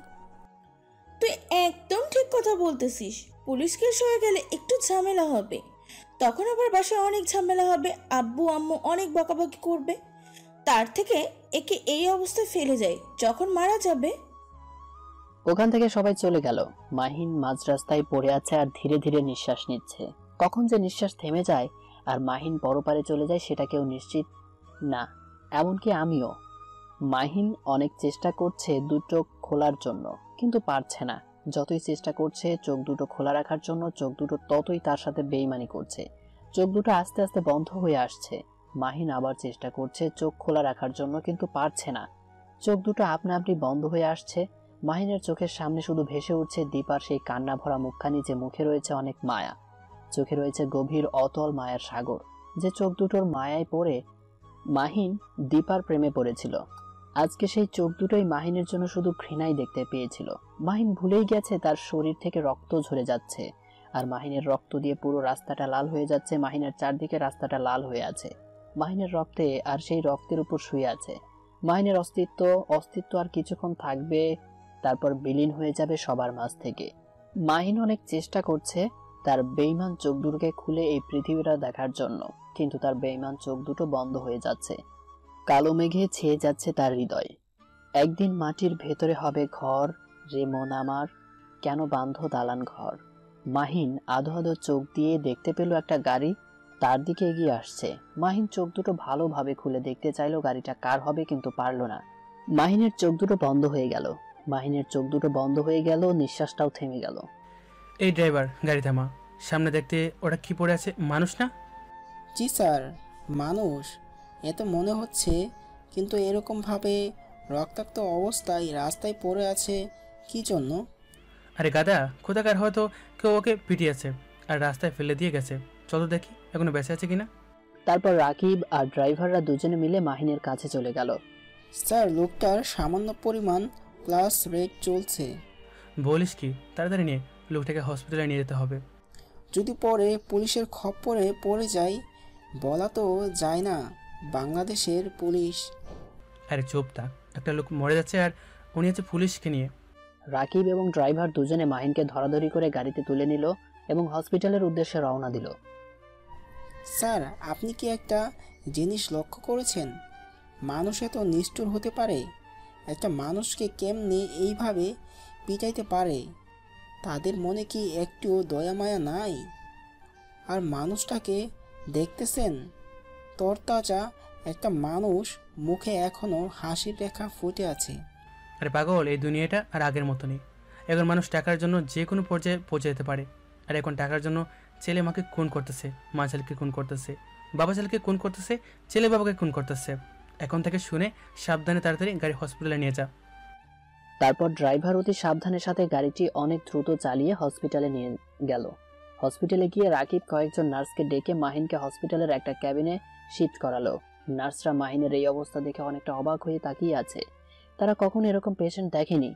তুই একদম ঠিক কথা বলতেছিস। পুলিশ কেস হয়ে গেলে একটু ঝামেলা হবে, তখন আবার বাসায় অনেক ঝামেলা হবে, আব্বু আম্মু অনেক বকাবকি করবে। তার থেকে একে এই অবস্থায় ফেলে যায়, যখন মারা যাবে। ওখান থেকে সবাই চলে গেল। মাহিন মাঝ রাস্তায় পড়ে আছে আর ধীরে ধীরে নিঃশ্বাস নিচ্ছে। কখন যে নিঃশ্বাস থেমে যায় আর মাহিন পরপারে চলে যায় সেটা কেউ নিশ্চিত না, এমনকি আমিও। মাহিন অনেক চেষ্টা করছে দু চোখ খোলার জন্য, কিন্তু পারছে না। যতই চেষ্টা করছে চোখ দুটো খোলা রাখার জন্য, চোখ দুটো ততই তার সাথে বেইমানি করছে। চোখ দুটো আস্তে আস্তে বন্ধ হয়ে আসছে। মাহিন আবার চেষ্টা করছে চোখ খোলা রাখার জন্য, কিন্তু পারছে না। চোখ দুটো আপনা আপনি বন্ধ হয়ে আসছে। মাহিনের চোখের সামনে শুধু ভেসে উঠছে দীপার সেই কান্না ভরা মুখখানি, যে মুখে রয়েছে অনেক মায়া। চোখে রয়েছে গভীর অতল মায়ার সাগর, যে চোখ দুটোর মায়ায় পড়ে মাহিন দীপার প্রেমে পড়েছিল। আজকে সেই চোখ দুটোই মাহিনের জন্য শুধু ঘৃণাই দেখতে পেয়েছিল। মাহিন ভুলেই গেছে তার শরীর থেকে রক্ত ঝরে যাচ্ছে, আর মাহিনের রক্ত দিয়ে পুরো রাস্তাটা লাল হয়ে যাচ্ছে। মাহিনের চারদিকে রাস্তাটা লাল হয়ে আছে মাহিনের রক্তে, আর সেই রক্তের উপর শুয়ে আছে মাহিনের অস্তিত্ব আর কিছুক্ষণ থাকবে, তারপর বিলীন হয়ে যাবে সবার মাঝ থেকে। মাহিন অনেক চেষ্টা করছে তার বেঈমান চোখ দুটোকে খুলে এই পৃথিবীটা দেখার জন্য, কিন্তু তার বেঈমান চোখ দুটো বন্ধ হয়ে যাচ্ছে। কালো মেঘে ছেয়ে যাচ্ছে তার হৃদয়। একদিন মাটির ভেতরে হবে ঘর, রে মন আমার, কেন বান্ধ দালান ঘর। মাহিন আধো আধো চোখ দিয়ে দেখতে পেল একটা গাড়ি তার দিকে এগিয়ে আসছে। মাহিন চোখ দুটো ভালোভাবে খুলে দেখতে চাইলো গাড়িটা কার হবে, কিন্তু পারলো না। মাহিনের চোখ দুটো বন্ধ হয়ে গেল। নিঃশ্বাসটাও থেমে গেল। এই ড্রাইভার, গাড়ি থামা। সামনে দেখতে ওটা কি পড়ে আছে, মানুষ না? জি স্যার, মানুষ এ তো মনে হচ্ছে, কিন্তু এরকমভাবে রক্তাক্ত অবস্থায় রাস্তায় পড়ে আছে কি জন্য? আরে গাদা কোথাকার, হয়তো কেউ ওকে পিটিয়েছে আর রাস্তায় ফেলে দিয়ে গেছে। চলো দেখি এখনো বেঁচে আছে কিনা। তারপর রাকিব আর ড্রাইভাররা দুজনে মিলে মাহিনের কাছে চলে গেল। স্যার, লোকটার সামান্য পরিমাণ প্লাস রেট চলছে। বলিস কি? তাড়াতাড়ি নিয়ে লোকটাকে হসপিটালে নিয়ে যেতে হবে। যদি পরে পুলিশের খপ্পরে পড়ে যায়, বলা তো যায় না, বাংলাদেশের পুলিশ। আরে চুপ থাক, একটা লোক মরে যাচ্ছে আর উনি আছে পুলিশকে নিয়ে। রাকিব এবং ড্রাইভার দুজনে মাহিনকে ধরাধরি করে গাড়িতে তুলে নিল এবং হসপিটালের উদ্দেশ্যে রওনা দিল। স্যার, আপনি কি একটা জিনিস লক্ষ্য করেছেন? মানুষ এত নিষ্ঠুর হতে পারে? একটা মানুষকে কেমনে এইভাবে পিটাইতে পারে? তাদের মনে কি একটু দয়া মায়া নাই? আর মানুষটাকে দেখতেছেন, তরতাজা একটা মানুষ, মুখে এখনো হাসির রেখা ফুটে আছে। আরে পাগল, এই দুনিয়াটা আর আগের মতো নেই। এখন মানুষ টাকার জন্য যে কোনো পর্যায়ে পৌঁছে যেতে পারে। আর এখন টাকার জন্য ছেলে মাকে খুন করতেছে, মা ছেলেকে খুন করতেছে, বাবা ছেলেকে খুন করতেছে, ছেলে বাবাকে খুন করতেছে। এখন থেকে শুনে সাবধানে তাড়াতাড়ি গাড়ি হসপিটালে নিয়ে যা। তারপর ড্রাইভার অতি সাবধানের সাথে গাড়িটি অনেক দ্রুত চালিয়ে হসপিটালে নিয়ে গেল। হসপিটালে গিয়ে রাকিব কয়েকজন নার্সকে ডেকে মাহিনকে হসপিটালের একটা ক্যাবিনে শিফট করালো। নার্সরা মাহিনের এই অবস্থা দেখে অনেকটা অবাক হয়ে তাকিয়ে আছে। তারা কখনো এরকম পেশেন্ট দেখেনি।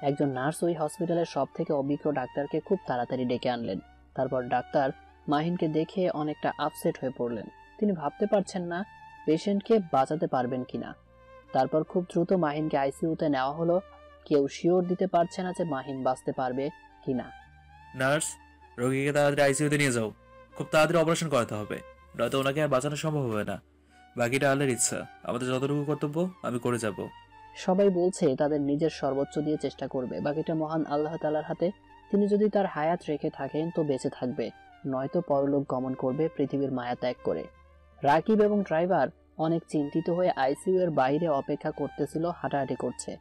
একজন নার্স ওই হসপিটালের সব থেকে অভিজ্ঞ ডাক্তারকে খুব তাড়াতাড়ি ডেকে আনলেন। তারপর ডাক্তার মাহিনকে দেখে অনেকটা আপসেট হয়ে পড়লেন। তিনি ভাবতে পারছেন না পেশেন্টকে বাঁচাতে পারবেন কিনা। তারপর খুব দ্রুত মাহিনকে আইসিইউতে নেওয়া হলো। কেউ শিওর দিতে পারছে না যে মাহিন বাঁচতে পারবে কিনা। নার্স, রোগীকে তাড়াতাড়ি আইসিইউতে নিয়ে যাও, খুব তাড়াতাড়ি অপারেশন করাতে হবে, নয়তো ওনাকে আর বাঁচানো সম্ভব হবে না। বাকিটা আল্লাহর ইচ্ছা, আমাদের যতটুকু কর্তব্য আমি করে যাব। সবাই বলছে তাদের নিজের সর্বোচ্চ দিয়ে চেষ্টা করবে, বাকিটা মহান আল্লাহ তাআলার হাতে। তিনি যদি তার হায়াত রেখে থাকেন তো বেঁচে থাকবে, নয়তো পরলোক গমন করবে পৃথিবীর মায়া ত্যাগ করে। রাকিব এবং ড্রাইভার অনেক চিন্তিত হয়ে আইসিইউ এর বাইরে অপেক্ষা করতেছিল, হাঁটাহাঁটি করছে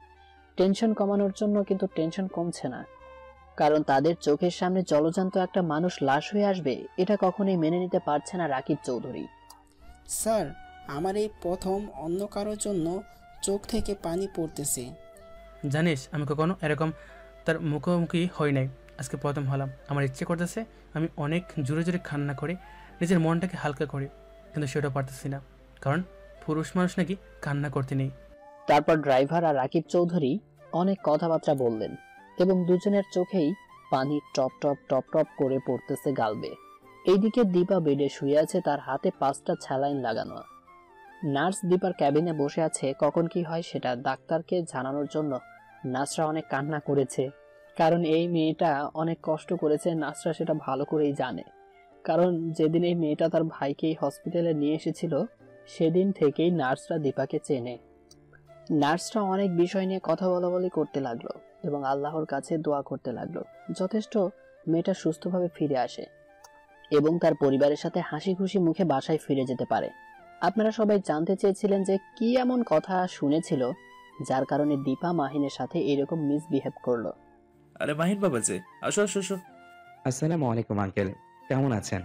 টেনশন কমানোর জন্য, কিন্তু টেনশন কমছে না। কারণ তাদের চোখের সামনে জলজান্ত একটা মানুষ লাশ হয়ে আসবে, এটা কখনোই মেনে নিতে পারছে না রাকিব চৌধুরী। স্যার, আমার এই প্রথম অন্য কারোর জন্য চোখ থেকে পানি পড়তেছে। জানিস, আমি কখনো এরকম তার মুখোমুখি হই নাই, আজকে প্রথম হলাম। আমার ইচ্ছে করতেছে আমি অনেক জোরে জোরে কান্না করে নিজের মনটাকে হালকা করি, কিন্তু সেটা পারতেছি না, কারণ পুরুষ মানুষ নাকি কান্না করতে নেই। তারপর ড্রাইভার আর রাকিব চৌধুরী অনেক কথাবার্তা বললেন এবং দুজনের চোখেই পানি টপ টপ টপ টপ করে পড়তেছে গালবে। এইদিকে দীপা বেডে শুয়ে আছে, তার হাতে 5টা স্যালাইন লাগানো। নার্স দীপার ক্যাবিনে বসে আছে। কখন কি হয় সেটা ডাক্তারকে জানানোর জন্য নার্সরা অনেক কান্না করেছে, কারণ এই মেয়েটা অনেক কষ্ট করেছে। নার্সরা সেটা ভালো করেই জানে, কারণ যেদিন এই মেয়েটা তার ভাইকে এই হসপিটালে নিয়ে এসেছিল সেদিন থেকেই নার্সরা দীপাকে চেনে। নার্সরা অনেক বিষয় নিয়ে কথা বলাবলি করতে লাগলো এবং আল্লাহর কাছে দোয়া করতে লাগলো যথেষ্ট মেয়েটা সুস্থভাবে ফিরে আসে এবং তার পরিবারের সাথে হাসি খুশি মুখে বাসায় ফিরে যেতে পারে। আপনারা সবাই জানতে চেয়েছিলেন যে কি এমন কথা শুনেছিল যার কারণে দীপা মাহিনের সাথে এরকম মিসবিহেভ করলো। আরে মাহিন বাবা যে, আসো আসো আসো। আসসালামু আলাইকুম আঙ্কেল, কেমন আছেন?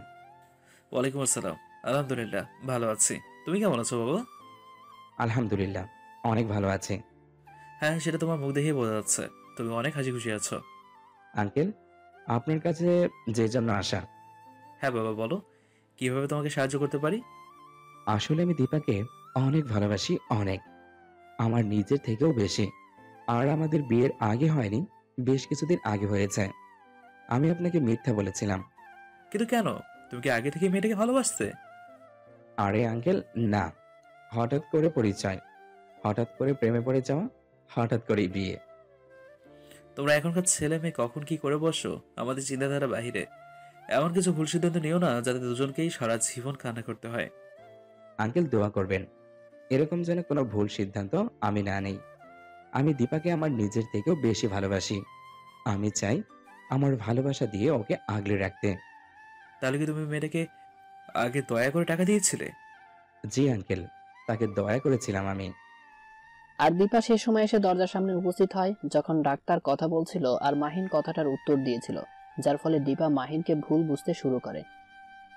ওয়ালাইকুম আসসালাম, আলহামদুলিল্লাহ ভালো আছি। তুমি কেমন আছো বাবা? আলহামদুলিল্লাহ অনেক ভালো আছি। হ্যাঁ, সেটা তোমার মুখ দেখেই বোঝা যাচ্ছে, তুমি অনেক হাসি খুশি আছো। আঙ্কেল, আপনার কাছে যে জন্য আসা, হ্যাঁ বাবা, বলো কিভাবে তোমাকে সাহায্য করতে পারি। আসলে আমি দীপাকে অনেক ভালোবাসি, অনেক, আমার নিজের থেকেও বেশি। আর আমাদের বিয়ের আগে হয়নি, বেশ কিছুদিন আগে হয়েছে। আমি আপনাকে মিথ্যা বলেছিলাম। কিন্তু কেন? তুমি কি আগে থেকে মেয়েটাকে ভালোবাসতে? আরে আঙ্কেল, না, হঠাৎ করে পরিচয়, হঠাৎ করে প্রেমে পড়ে যাওয়া, হঠাৎ করেই বিয়ে। তোমরা এখনকার ছেলে মেয়ে কখন কি করে বসো আমাদের চিন্তাধারা বাহিরে। এমন কিছু ভুল সিদ্ধান্ত নিও না যাতে দুজনকেই সারা জীবন কান্না করতে হয়। আঙ্কেল দোয়া করবেন এরকম যেন কোনো ভুল সিদ্ধান্ত আমি না নেই। আমি দীপাকে আমার নিজের থেকেও বেশি ভালোবাসি। আমি চাই আমার ভালোবাসা দিয়ে ওকে আগলে রাখতে। তাহলে কি তুমি মেয়েটাকে আগে দয়া করে টাকা দিয়েছিলে? জি আঙ্কেল, তাকে দয়া করেছিলাম আমি। আর দীপা সে সময় এসে দরজার সামনে উপস্থিত হয় যখন ডাক্তার কথা বলছিল আর মাহিন কথাটার উত্তর দিয়েছিল, যার ফলে দীপা মাহিনকে ভুল বুঝতে শুরু করে।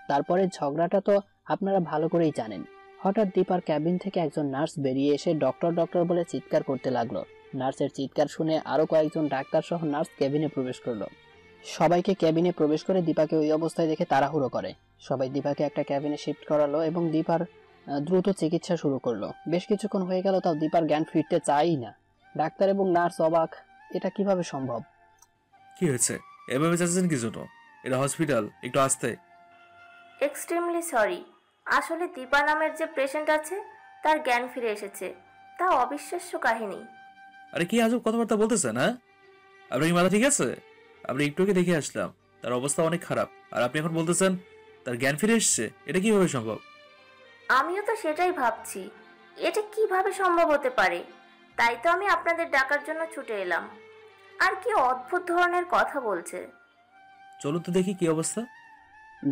তারপরে ঝগড়াটা তো আপনারা ভালো করেই জানেন। হঠাৎ দীপার ক্যাবিন থেকে একজন নার্স বেরিয়ে এসে ডক্টর ডক্টর বলে চিৎকার করতে লাগলো। নার্সের চিৎকার শুনে আরো কয়েকজন ডাক্তার সহ নার্স ক্যাবিনে প্রবেশ করলো। সবাইকে ক্যাবিনে প্রবেশ করে দীপাকে ওই অবস্থায় দেখে তাড়াহুড়ো করে। সবাই দীপাকে একটা ক্যাবিনে শিফট করালো এবং দীপার দ্রুত চিকিৎসা শুরু করলো। বেশ কিছুক্ষণ হয়ে গেল, তাও দীপার জ্ঞান ফিরতে চাই না। ডাক্তার এবং নার্স অবাক, এটা কিভাবে সম্ভব? কি হয়েছে? এভাবে যাচ্ছেন কি জন্য? এটা হসপিটাল, একটু আস্তে। এক্সট্রিমলি সরি, আসলে দীপা নামের যে পেশেন্ট আছে তার জ্ঞান ফিরে এসেছে। তা অবিশ্বাস্য কাহিনী। আরে কি আজব কথাবার্তা বলতেছেন? হ্যাঁ, আপনার কি মাথা ঠিক আছে? আপনি একটু আগে দেখে আসলাম, তার অবস্থা অনেক খারাপ, আর আপনি এখন বলতেছেন তার জ্ঞান ফিরে এসছে। এটা কিভাবে সম্ভব? আমিও তো সেটাই ভাবছি, এটা কিভাবে সম্ভব হতে পারে। তাই তো আমি আপনাদের ডাকার জন্য ছুটে এলাম। আর কি অদ্ভুত ধরনের কথা বলছে। চলুন তো দেখি কি অবস্থা।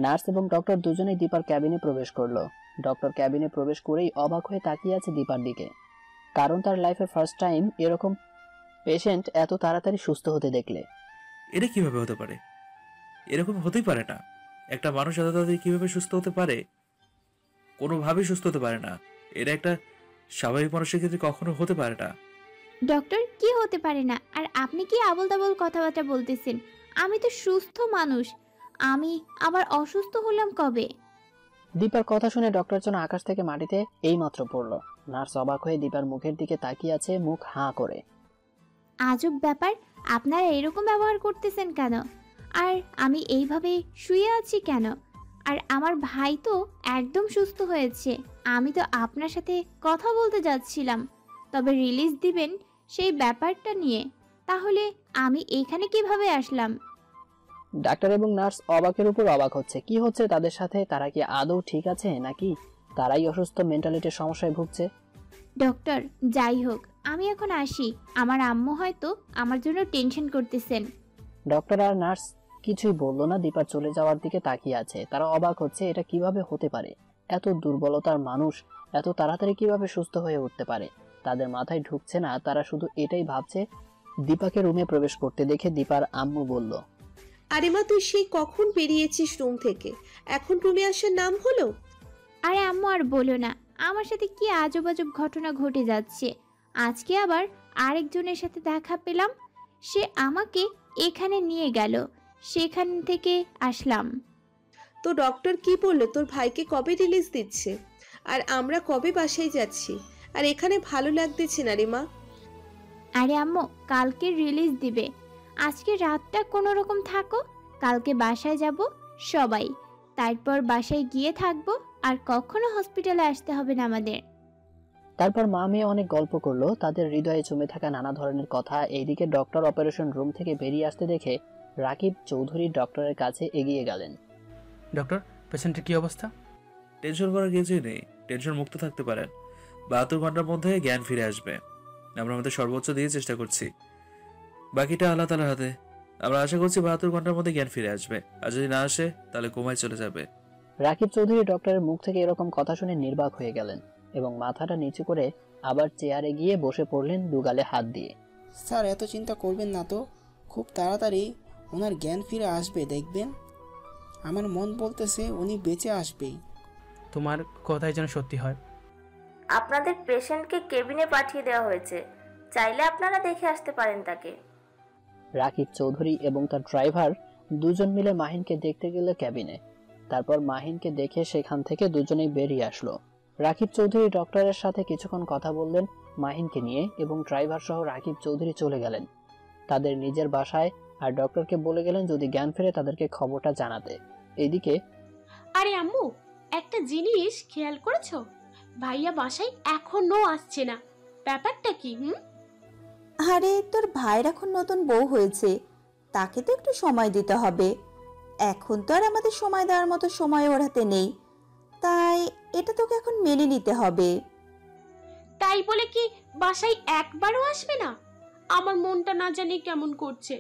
নার্স এবং ডক্টর দুজনেই দীপার ক্যাবিনে প্রবেশ করলো। ডক্টর ক্যাবিনে প্রবেশ করেই অবাক হয়ে তাকিয়ে আছে দীপার দিকে, কারণ তার লাইফে ফার্স্ট টাইম এরকম পেশেন্ট এত তাড়াতাড়ি সুস্থ হতে দেখলে। এটা কিভাবে হতে পারে? এরকম হতেই পারে না। একটা মানুষ এত তাড়াতাড়ি কিভাবে সুস্থ হতে পারে? কোনোভাবেই সুস্থ হতে পারে না। এটা একটা স্বাভাবিক মানুষের ক্ষেত্রে কখনো হতে পারে না। ডক্টর, কি হতে পারে না? আর আপনি কি আবল তাবল কথাবার্তা বলতেছেন? আমি তো সুস্থ মানুষ, আমি আবার অসুস্থ হলাম কবে? দীপার কথা শুনে ডক্টর যেন আকাশ থেকে মাটিতে এইমাত্র পড়লো। নার্স অবাক হয়ে দীপার মুখের দিকে তাকিয়ে আছে, মুখ হাঁ করে। আজব ব্যাপার, আপনারা এরকম ব্যবহার করতেছেন কেন? আর আমি এইভাবে শুয়ে আছি কেন? আর আমার ভাই তো একদম সুস্থ হয়েছে। আমি তো আপনার সাথে কথা বলতে যাচ্ছিলাম, তবে রিলিজ দিবেন সেই ব্যাপারটা নিয়ে। তাহলে আমি এখানে কিভাবে আসলাম? ডাক্তার এবং নার্স অবাকের উপর অবাক হচ্ছে। কি হচ্ছে তাদের সাথে? তারা কি আদৌ ঠিক আছে নাকি তারাই অসুস্থ, মেন্টালিটির সমস্যায় ভুগছে? ডক্টর, যাই হোক, আমি এখন আসি। আমার আম্মু হয়তো আমার জন্য টেনশন করতেছেন। ডক্টর আর নার্স কিছুই বললো না, দীপার চলে যাওয়ার দিকে তাকিয়ে আছে। তারা অবাক হচ্ছে, এটা কিভাবে হতে পারে? এত দুর্বলতার মানুষ এত তাড়াতাড়ি কিভাবে সুস্থ হয়ে উঠতে পারে? তাদের মাথায় ঢুকছে না। তারা শুধু এটাই ভাবছে। দীপাকে রুমে প্রবেশ করতে দেখে দীপার আম্মু বলল, আরে মা, তুই সেই কখন বেরিয়েছিস রুম থেকে, এখন রুমে আসার নাম হলো? আরে আম্মু, আর বলো না, আমার সাথে কি আজব আজব ঘটনা ঘটে যাচ্ছে। আজকে আবার আরেকজনের সাথে দেখা পেলাম, সে আমাকে এখানে নিয়ে গেল, সেখান থেকে আসলাম। তো ডক্টর কি বললো তোর ভাইকে কবে রিলিজ দিচ্ছে? আর আমরা কবে বাসায় যাচ্ছি? আর এখানে ভালো লাগতেছে না রে মা। আরে আম্মু, কালকে রিলিজ দিবে। আজকে রাতটা কোনো রকম থাকো, কালকে বাসায় যাব সবাই, তারপর বাসায় গিয়ে থাকবো, আর কখনো হসপিটালে আসতে হবে না আমাদের। তারপর মা মেয়ে অনেক গল্প করলো, তাদের হৃদয়ে জমে থাকা নানা ধরনের কথা। এইদিকে ডক্টর অপারেশন রুম থেকে বেরিয়ে আসতে দেখে রাকিব চৌধুরী ডক্টরের কাছে এগিয়ে গেলেন। ডক্টর, পেশেন্টের কি অবস্থা? টেনশন করার কিছুই নেই, টেনশন মুক্ত থাকতে পারেন। 72 ঘন্টার মধ্যে জ্ঞান ফিরে আসবে। আমরা আমাদের সর্বোচ্চ দিয়ে চেষ্টা করছি, বাকিটা আল্লাহ তাআলার হাতে। আমরা আশা করছি 72 ঘন্টার মধ্যে জ্ঞান ফিরে আসবে, আর যদি না আসে তাহলে কোমায় চলে যাবে। রাকিব চৌধুরী ডক্টরের মুখ থেকে এরকম কথা শুনে নির্বাক হয়ে গেলেন এবং মাথাটা নিচু করে আবার চেয়ারে গিয়ে বসে পড়লেন দুগালে হাত দিয়ে। স্যার, এত চিন্তা করবেন না তো, খুব তাড়াতাড়ি ওনার জ্ঞান ফিরে আসবে, দেখবেন। আমার মন বলতেছে উনি বেঁচে আসবেই। তোমার কথাই যেন সত্যি হয়। আপনাদের পেশেন্টকে কেবিনে পাঠিয়ে দেওয়া হয়েছে, চাইলে আপনারা দেখে আসতে পারেন তাকে। রাকিব চৌধুরী এবং তার ড্রাইভার দুজন মিলে মাহিনকে দেখতে গেলে ক্যাবিনে। তারপর মাহিনকে দেখে সেখান থেকে দুজনেই বেরিয়ে আসলো। রাকিব চৌধুরী ডক্টরের সাথে কিছুক্ষণ কথা বললেন মাহিনকে নিয়ে এবং ড্রাইভার সহ রাকিব চৌধুরী চলে গেলেন তাদের নিজের বাসায়, আর ডক্টরকে বলে গেলেন যদি জ্ঞান ফেরে তাদেরকে খবরটা জানাতে। এদিকে আরে আম্মু, একটা জিনিস খেয়াল করেছো? ভাইয়া বাসায় এখনো আসছে না, ব্যাপারটা কি? আরে তোর ভাইয়ের এখন নতুন বউ হয়েছে, তাকে তো একটু সময় দিতে হবে। এখন তো আর আমাদের সময় দেওয়ার মতো সময় ওর হাতে নেই, তাই এটা তোকে এখন মেনে নিতে হবে। তাই বলে কি বাসায় একবারও আসবে না? আমার মনটা না জানি কেমন করছে।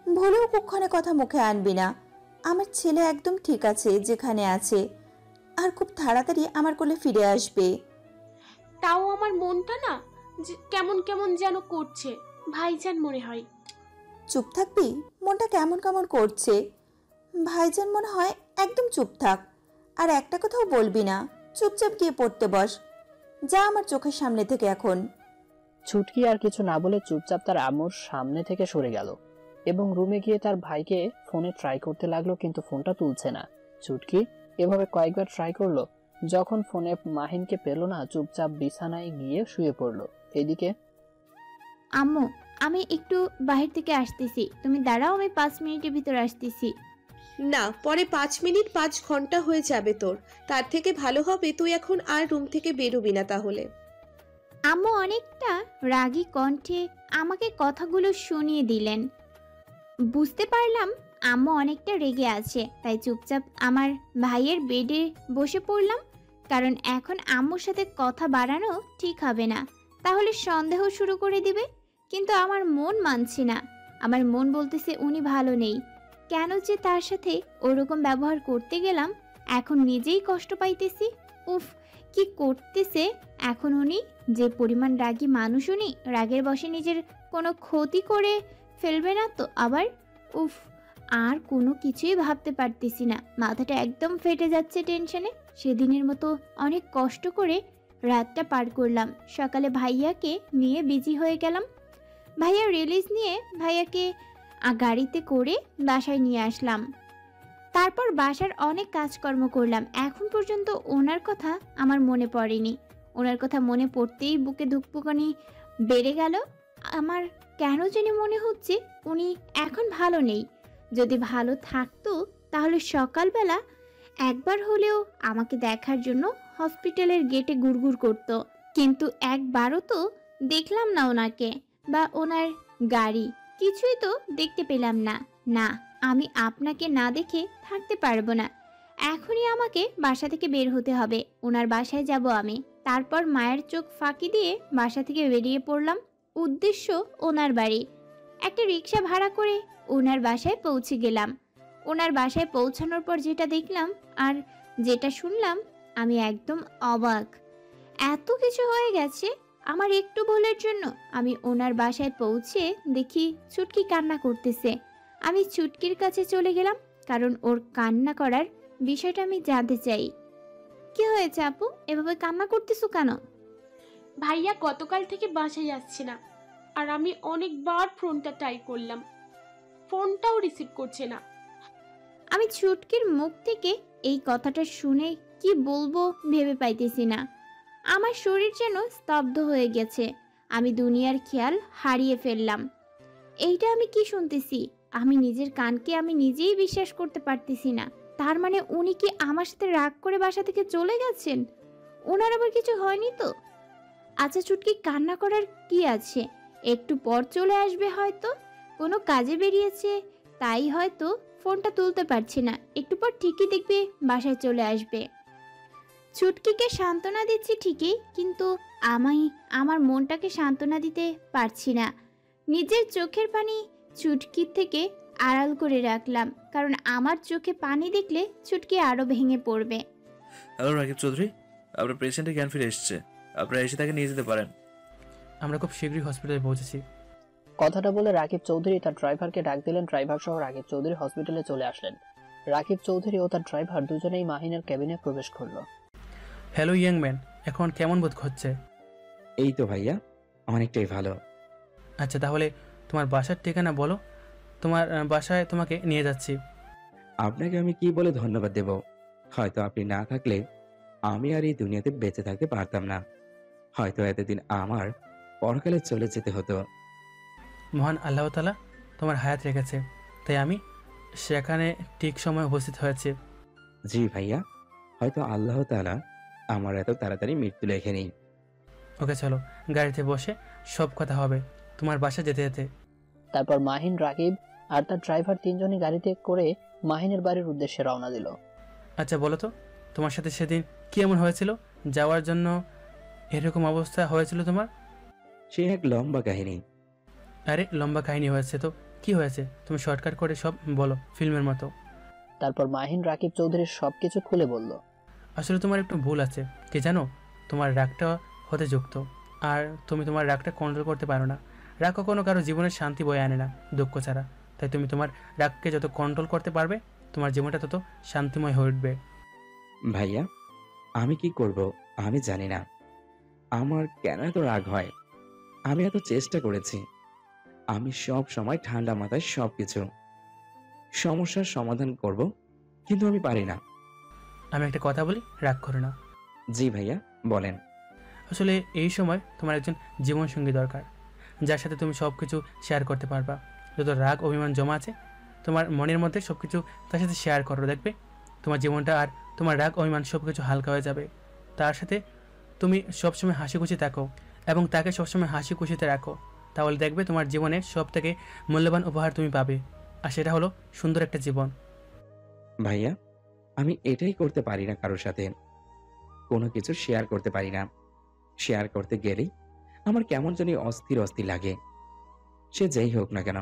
ভুলেও কুক্ষণে কথা মুখে আনবি না। আমার ছেলে একদম ঠিক আছে যেখানে আছে, আর খুব তাড়াতাড়ি আমার কোলে ফিরে আসবে। তাও আমার মনটা না কেমন কেমন যেন করছে, ভাইজান মনে হয়। চুপ থাকবি? মনটা কেমন কেমন করছে? ভাইজান মনে হয়, একদম চুপ থাক, আর একটা কথাও বলবি না। চুপচাপ গিয়ে পড়তে বস, যা আমার চোখের সামনে থেকে এখন। ছুটকি আর কিছু না বলে চুপচাপ তার আম্মুর সামনে থেকে সরে গেল এবং রুমে গিয়ে তার ভাইকে ফোনে ট্রাই করতে লাগলো, কিন্তু ফোনটা তুলছে না। ছুটকি এভাবে কয়েকবার ট্রাই করলো, যখন ফোনে মাহিনকে পেল না চুপচাপ বিছানায় গিয়ে শুয়ে পড়লো। এদিকে আম্মু, আমি একটু বাহির থেকে আসতেছি, তুমি দাঁড়াও, আমি 5 মিনিটের ভিতরে আসতেছি। না, পরে 5 মিনিট 5 ঘন্টা হয়ে যাবে তোর। তার থেকে ভালো হবে তুই এখন আর রুম থেকে বেরোবি না তাহলে। আম্মু অনেকটা রাগী কণ্ঠে আমাকে কথাগুলো শুনিয়ে দিলেন। বুঝতে পারলাম আম্মু অনেকটা রেগে আছে, তাই চুপচাপ আমার ভাইয়ের বেডে বসে পড়লাম, কারণ এখন আম্মুর সাথে কথা বাড়ানো ঠিক হবে না, তাহলে সন্দেহ শুরু করে দিবে। কিন্তু আমার মন মানছে না, আমার মন বলতেছে উনি ভালো নেই। কেন যে তার সাথে ওরকম ব্যবহার করতে গেলাম, এখন নিজেই কষ্ট পাইতেছি। উফ, কি করতেছে এখন উনি! যে পরিমাণ রাগী মানুষ উনি, রাগের বশে নিজের কোনো ক্ষতি করে ফেলবে না তো আবার? উফ, আর কোনো কিছুই ভাবতে পারতেছি না, মাথাটা একদম ফেটে যাচ্ছে টেনশনে। সেদিনের মতো অনেক কষ্ট করে রাতটা পার করলাম, সকালে ভাইয়াকে নিয়ে বিজি হয়ে গেলাম। ভাইয়া রিলিজ নিয়ে ভাইয়াকে গাড়িতে করে বাসায় নিয়ে আসলাম। তারপর বাসার অনেক কাজকর্ম করলাম, এখন পর্যন্ত ওনার কথা আমার মনে পড়েনি। ওনার কথা মনে পড়তেই বুকে ধুকপুকানি বেড়ে গেল। আমার কেন জানি মনে হচ্ছে উনি এখন ভালো নেই। যদি ভালো থাকতো তাহলে সকালবেলা একবার হলেও আমাকে দেখার জন্য হসপিটালের গেটে গুড়গুড় করতো, কিন্তু একবারও তো দেখলাম না ওনাকে, বা ওনার গাড়ি, কিছুই তো দেখতে পেলাম না। না, আমি আপনাকে না দেখে থাকতে পারবো না, এখনই আমাকে বাসা থেকে বের হতে হবে। ওনার বাসায় যাব আমি। তারপর মায়ের চোখ ফাঁকি দিয়ে বাসা থেকে বেরিয়ে পড়লাম, উদ্দেশ্য ওনার বাড়ি। একটা রিক্সা ভাড়া করে ওনার বাসায় পৌঁছে গেলাম। ওনার বাসায় পৌঁছানোর পর যেটা দেখলাম আর যেটা শুনলাম, আমি একদম অবাক। এত কিছু হয়ে গেছে আমার একটু ভুলের জন্য। আমি ওনার বাসায় পৌঁছে দেখি ছুটকি কান্না করতেছে। আমি ছুটকির কাছে চলে গেলাম, কারণ ওর কান্না করার বিষয়টা আমি জানতে চাই। কি হয়েছে আপু, এভাবে কান্না করতেছো কেন? ভাইয়া গতকাল থেকে বাসায় আসছে না, আর আমি অনেকবার ফোনটা ট্রাই করলাম, ফোনটাও রিসিভ করছে না। আমি ছুটকির মুখ থেকে এই কথাটা শুনে কি বলবো ভেবে পাইতেছি না। আমার শরীর যেন স্তব্ধ হয়ে গেছে, আমি দুনিয়ার খেয়াল হারিয়ে ফেললাম। এইটা আমি কি শুনতেছি? আমি নিজের কানকে আমি নিজেই বিশ্বাস করতে পারতেছি না। তার মানে উনি কি আমার সাথে রাগ করে বাসা থেকে চলে গেছেন? ওনার আবার কিছু হয়নি তো? আচ্ছা, ছুটকি কান্না করার কি আছে, একটু পর চলে আসবে হয়তো, কোনো কাজে বেরিয়েছে তাই হয়তো ফোনটা তুলতে পারছি না, একটু পর ঠিকই দেখবে বাসায় চলে আসবে। ছুটকিকে সান্ত্বনা দিচ্ছি ঠিকই, কিন্তু আমার মনটাকে সান্ত্বনা দিতে পারছি না। নিজের চোখের পানি ছুটকির থেকে আড়াল করে রাখলাম, কারণ আমার চোখে পানি দেখলে ছুটকি আরো ভেঙে পড়বে। হ্যালো রাকিব চৌধুরী, আপনার পেশেন্টের জ্ঞান ফিরে এসেছে, আপনারা এসে তাকে নিয়ে যেতে পারেন। আমরা খুব শীঘ্রই হসপিটালে পৌঁছেছি। কথাটা বলে রাকিব চৌধুরী তার ড্রাইভারকে ডাক দিলেন। ড্রাইভার সহ রাকিব চৌধুরী হসপিটালে চলে আসলেন। রাকিব চৌধুরী ও তার ড্রাইভার দুজনেই মাহিনের ক্যাবিনে প্রবেশ করলো। হ্যালো ইয়াং ম্যান, এখন কেমন বোধ হচ্ছে? এই তো ভাইয়া, অনেকটাই ভালো। আচ্ছা, তাহলে তোমার বাসার ঠিকানা বলো, তোমার বাসায় তোমাকে নিয়ে যাচ্ছি। আপনাকে আমি কি বলে ধন্যবাদ দেব? হয়তো আপনি না থাকলে আমি আর এই দুনিয়াতে বেঁচে থাকতে পারতাম না। হয়তো এতদিন আমার পরকালে চলে যেতে হতো। মহান আল্লাহ তাআলা তোমার হায়াত রেখেছে, তাই আমি সেখানে ঠিক সময় উপস্থিত হয়েছি। জি ভাইয়া, হয়তো আল্লাহ তাআলা আমার এত তাড়াতাড়ি মৃত্যু লেখেনি। ওকে চলো, গাড়িতে বসে সব কথা হবে তোমার বাসা যেতে যেতে। তারপর মাহিন, রাকিব আর তার ড্রাইভার তিনজনই গাড়িতে করে মাহিনের বাড়ির উদ্দেশ্যে রওনা দিল। আচ্ছা বলো তো, তোমার সাথে সেদিন কি এমন হয়েছিল যাওয়ার জন্য এরকম অবস্থা হয়েছিল তোমার? সে এক লম্বা কাহিনী। আরে লম্বা কাহিনী হয়েছে তো কি হয়েছে, তুমি শর্টকাট করে সব বলো, ফিল্মের মতো। তারপর মাহিন রাকিব চৌধুরীর সবকিছু খুলে বলল। আসলে তোমার একটু ভুল আছে, কি জানো? তোমার রাগটা হতে যুক্ত, আর তুমি তোমার রাগটা কন্ট্রোল করতে পারো না। রাগ কখনো কারো জীবনের শান্তি বয়ে আনে না, দুঃখ ছাড়া। তাই তুমি তোমার রাগকে যত কন্ট্রোল করতে পারবে, তোমার জীবনটা তত শান্তিময় হয়ে উঠবে। ভাইয়া, আমি কি করব আমি জানি না। আমার কেন এত রাগ হয়? আমি এত চেষ্টা করেছি। আমি সব সময় ঠান্ডা মাথায় সবকিছু সমস্যার সমাধান করব, কিন্তু আমি পারি না। আমি একটা কথা বলি, রাগ করো না। জি ভাইয়া, বলেন। আসলে এই সময় তোমার একজন জীবনসঙ্গী দরকার, যার সাথে তুমি সব কিছু শেয়ার করতে পারবা। যত রাগ অভিমান জমা আছে তোমার মনের মধ্যে সব কিছু তার সাথে শেয়ার করো, দেখবে তোমার জীবনটা আর তোমার রাগ অভিমান সব কিছু হালকা হয়ে যাবে। তার সাথে তুমি সবসময় হাসি খুশি থাকো এবং তাকে সবসময় হাসি খুশিতে রাখো, তাহলে দেখবে তোমার জীবনে সব থেকে মূল্যবান উপহার তুমি পাবে, আর সেটা হলো সুন্দর একটা জীবন। ভাইয়া, আমি এটাই করতে পারি না, কারোর সাথে কোনো কিছু শেয়ার করতে পারি না। শেয়ার করতে গেলেই আমার কেমন জানি অস্থির অস্থির লাগে, সে যেই হোক না কেন।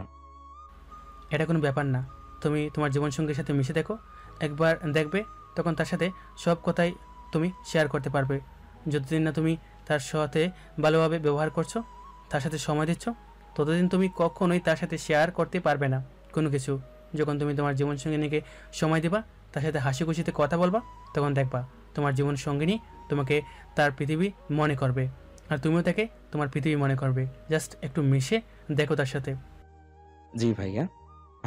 এটা কোনো ব্যাপার না, তুমি তোমার জীবনসঙ্গীর সাথে মিশে দেখো, একবার দেখবে তখন তার সাথে সব কথাই তুমি শেয়ার করতে পারবে। যতদিন না তুমি তার সাথে ভালোভাবে ব্যবহার করছো, তার সাথে সময় দিচ্ছ, ততদিন তুমি কখনোই তার সাথে শেয়ার করতে পারবে না কোনো কিছু। যখন তুমি তোমার জীবনসঙ্গিনীকে সময় দিবা, তার সাথে হাসি খুশিতে কথা বলবা, তখন দেখবা তোমার জীবনসঙ্গিনী তোমাকে তার পৃথিবী মনে করবে, আর তুমিও তাকে তোমার পৃথিবী মনে করবে। জাস্ট একটু মিশে দেখো তার সাথে। জি ভাইয়া,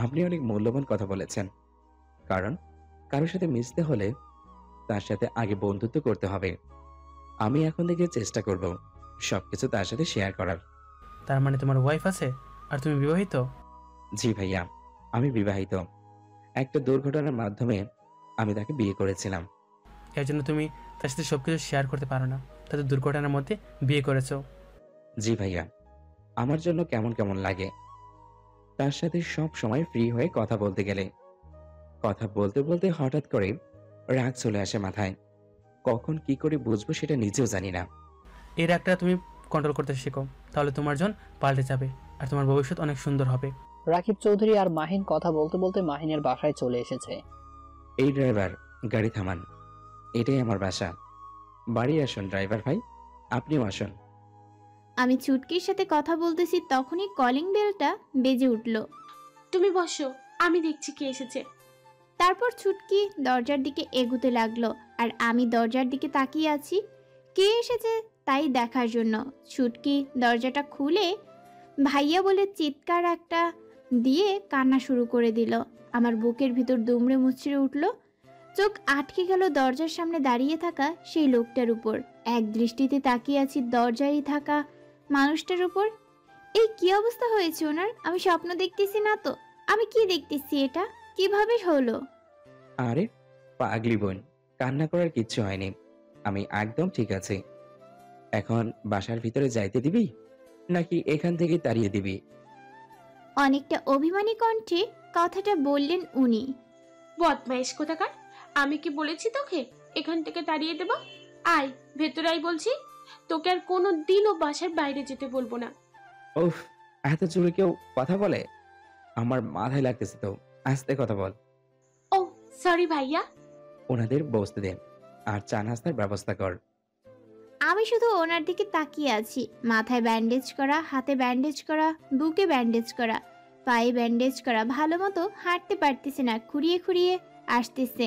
আপনি অনেক মূল্যবান কথা বলেছেন। কারণ কারোর সাথে মিশতে হলে তার সাথে আগে বন্ধুত্ব করতে হবে। আমি এখন থেকে চেষ্টা করব সবকিছু তার সাথে শেয়ার করার। তার মানে তোমার ওয়াইফ আছে আর তুমি বিবাহিত? জি ভাইয়া, আমি বিবাহিত। একটা দুর্ঘটনার মাধ্যমে আমি তাকে বিয়ে করেছিলাম। এর জন্য তুমি তার সাথে সবকিছু শেয়ার করতে পারো না, তাদের দুর্ঘটনার মধ্যে বিয়ে করেছো। জি ভাইয়া, আমার জন্য কেমন কেমন লাগে তার সাথে সব সময় ফ্রি হয়ে কথা বলতে গেলে। কথা বলতে বলতে হঠাৎ করে রাগ চলে আসে মাথায়। কখন কি করে বুঝবো সেটা নিজেও জানি না। এই রাগটা তুমি কন্ট্রোল করতে শেখো, তাহলে তোমার জন পাল্টে যাবে আর তোমার ভবিষ্যৎ অনেক সুন্দর হবে। রাকিব চৌধুরী আর মাহিন কথা বলতে বলতে মাহিনের বাসায় চলে এসেছে। এই ড্রাইভার, গাড়ি থামান, এটাই আমার বাসা। বাড়ি আসুন ড্রাইভার ভাই, আপনিও আসুন। আমি চুটকির সাথে কথা বলতেছি, তখনই কলিং বেলটা বেজে উঠল। তুমি বসো, আমি দেখছি কে এসেছে। তারপর চুটকি দরজার দিকে এগুতে লাগলো, আর আমি দরজার দিকে তাকিয়ে আছি কে এসেছে তাই দেখার জন্য। চুটকি দরজাটা খুলে ভাইয়া বলে চিৎকার একটা দিয়ে কান্না শুরু করে দিল। আমার বুকের ভিতর দুমড়ে মুচড়ে উঠল। চোখ আটকে গেল দরজার সামনে দাঁড়িয়ে থাকা সেই লোকটার উপর। এক দৃষ্টিতে তাকিয়ে আছি দরজারই থাকা মানুষটার উপর। এই কি অবস্থা হয়েছে ওনার? আমি স্বপ্ন দেখতেছি না তো? আমি কি দেখতেছি? এটা কিভাবে হলো? আরে পাগলি বোন, কান্না করার কিচ্ছু হয়নি, আমি একদম ঠিক আছি। এখন বাসার ভিতরে যাইতে দিবি নাকি এখান থেকে তাড়িয়ে দিবি? অনেকটা অভিমানী কণ্ঠে কথাটা বললেন উনি। বদমাইশ কোথাকার, আমি কি বলেছি তোকে এখান থেকে তাড়িয়ে দেব? আয় ভেতরে আয় বলছি, তোকে আর কোনো দিনও বাসার বাইরে যেতে বলবো না। উফ, এত জোরে কেউ কথা বলে? আমার মাথায় লাগতেছে তো, আস্তে কথা বল। ও সরি ভাইয়া। ওনাদের বসতে দে আর চা নাস্তার ব্যবস্থা কর। আমি শুধু ওনার দিকে তাকিয়ে আছি। মাথায় ব্যান্ডেজ করা, হাতে ব্যান্ডেজ করা, বুকে ব্যান্ডেজ করা, পায়ে ব্যান্ডেজ করা, ভালো মতো হাঁটতে পারতেছে না, খুঁড়িয়ে খুঁড়িয়ে আসতেছে।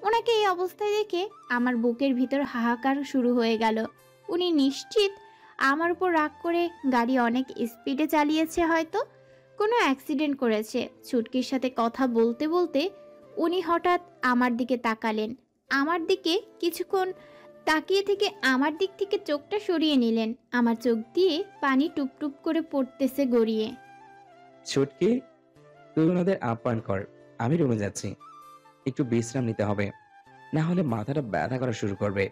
ওনাকে এই অবস্থায় দেখে আমার বুকের ভিতর হাহাকার শুরু হয়ে গেল। উনি নিশ্চিত আমার উপর রাগ করে গাড়ি অনেক স্পিডে চালিয়েছে, হয়তো কোনো অ্যাক্সিডেন্ট করেছে। ছুটকির সাথে কথা বলতে বলতে উনি হঠাৎ আমার দিকে তাকালেন। আমার দিকে কিছুক্ষণ তাকিয়ে থেকে আমার দিক থেকে চোখটা সরিয়ে নিলেন। আমার চোখ দিয়ে পানি টুপটুপ করে পড়তেছে গড়িয়ে। ছুটকি, তুই ওনাদের আপ্যায়ন কর, আমি রুমে যাচ্ছি। একটু বিশ্রাম নিতে হবে, না হলে মাথাটা ব্যথা করা শুরু করবে।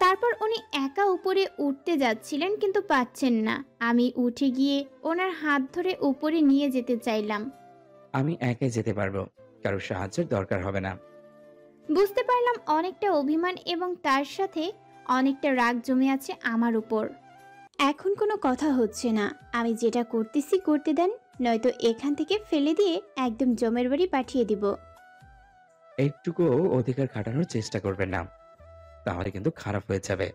তারপর উনি একা উপরে উঠতে যাচ্ছিলেন, কিন্তু পাচ্ছেন না। আমি উঠে গিয়ে ওনার হাত ধরে উপরে নিয়ে যেতে চাইলাম। আমি একাই যেতে পারবো, কারো সাহায্যের দরকার হবে না। বুঝতে পারলাম অনেকটা অভিমান এবং তার সাথে অনেকটা রাগ জমে আছে আমার উপর। এখন কোনো কথা হচ্ছে না, আমি যেটা করতেছি করতে দেন, নয়তো এখান থেকে ফেলে দিয়ে একদম জমের বাড়ি পাঠিয়ে দিব। একটুকুও অধিকার খাটানোর চেষ্টা করবেন না, তাহলে কিন্তু খারাপ হয়ে যাবে।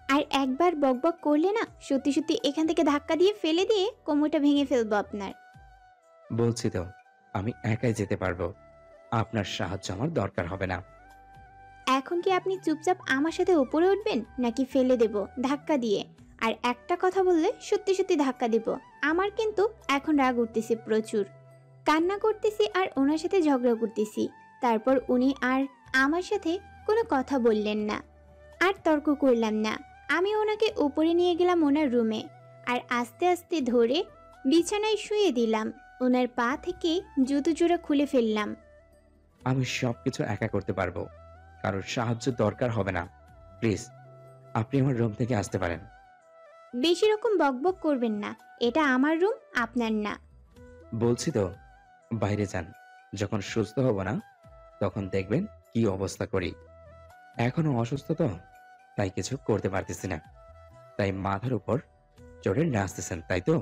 আর একবার বকবক করলে না, সত্যি সত্যি এখান থেকে ধাক্কা দিয়ে ফেলে দিয়ে কোমরটা ভেঙে ফেলবো আপনার। বলছি তো, আমি একাই যেতে পারবো, আপনার সাহায্য আমার দরকার হবে না। এখন কি আপনি চুপচাপ আমার সাথে উপরে উঠবেন, নাকি ফেলে দেব ধাক্কা দিয়ে? আর একটা কথা বললে সত্যি সত্যি ধাক্কা দেব। আমার কিন্তু এখন রাগ উঠতেছে প্রচুর, কান্না করতেছি আর ওনার সাথে ঝগড়া করতেছি। তারপর উনি আর আমার সাথে কোনো কথা বললেন না, আর তর্ক করলাম না। আমি ওনাকে উপরে নিয়ে গেলাম ওনার রুমে, আর আস্তে আস্তে ধরে বিছানায় শুয়ে দিলাম। ওনার পা থেকে জুতো জোড়া খুলে ফেললাম। আমি সবকিছু একা করতে পারবো, কারোর সাহায্য দরকার হবে না। প্লিজ, আপনি আমার রুম থেকে আসতে পারেন। বেশি রকম বকবক করবেন না, এটা আমার রুম, আপনার না। বলছি তো, বাইরে যান। যখন সুস্থ হব না, তখন দেখবেন কি অবস্থা করি। এখনো অসুস্থ তো, তাই কিছু করতে পারতেছি না, তাই মাথার উপর চড়ে নাচতেছেন, তাই তো?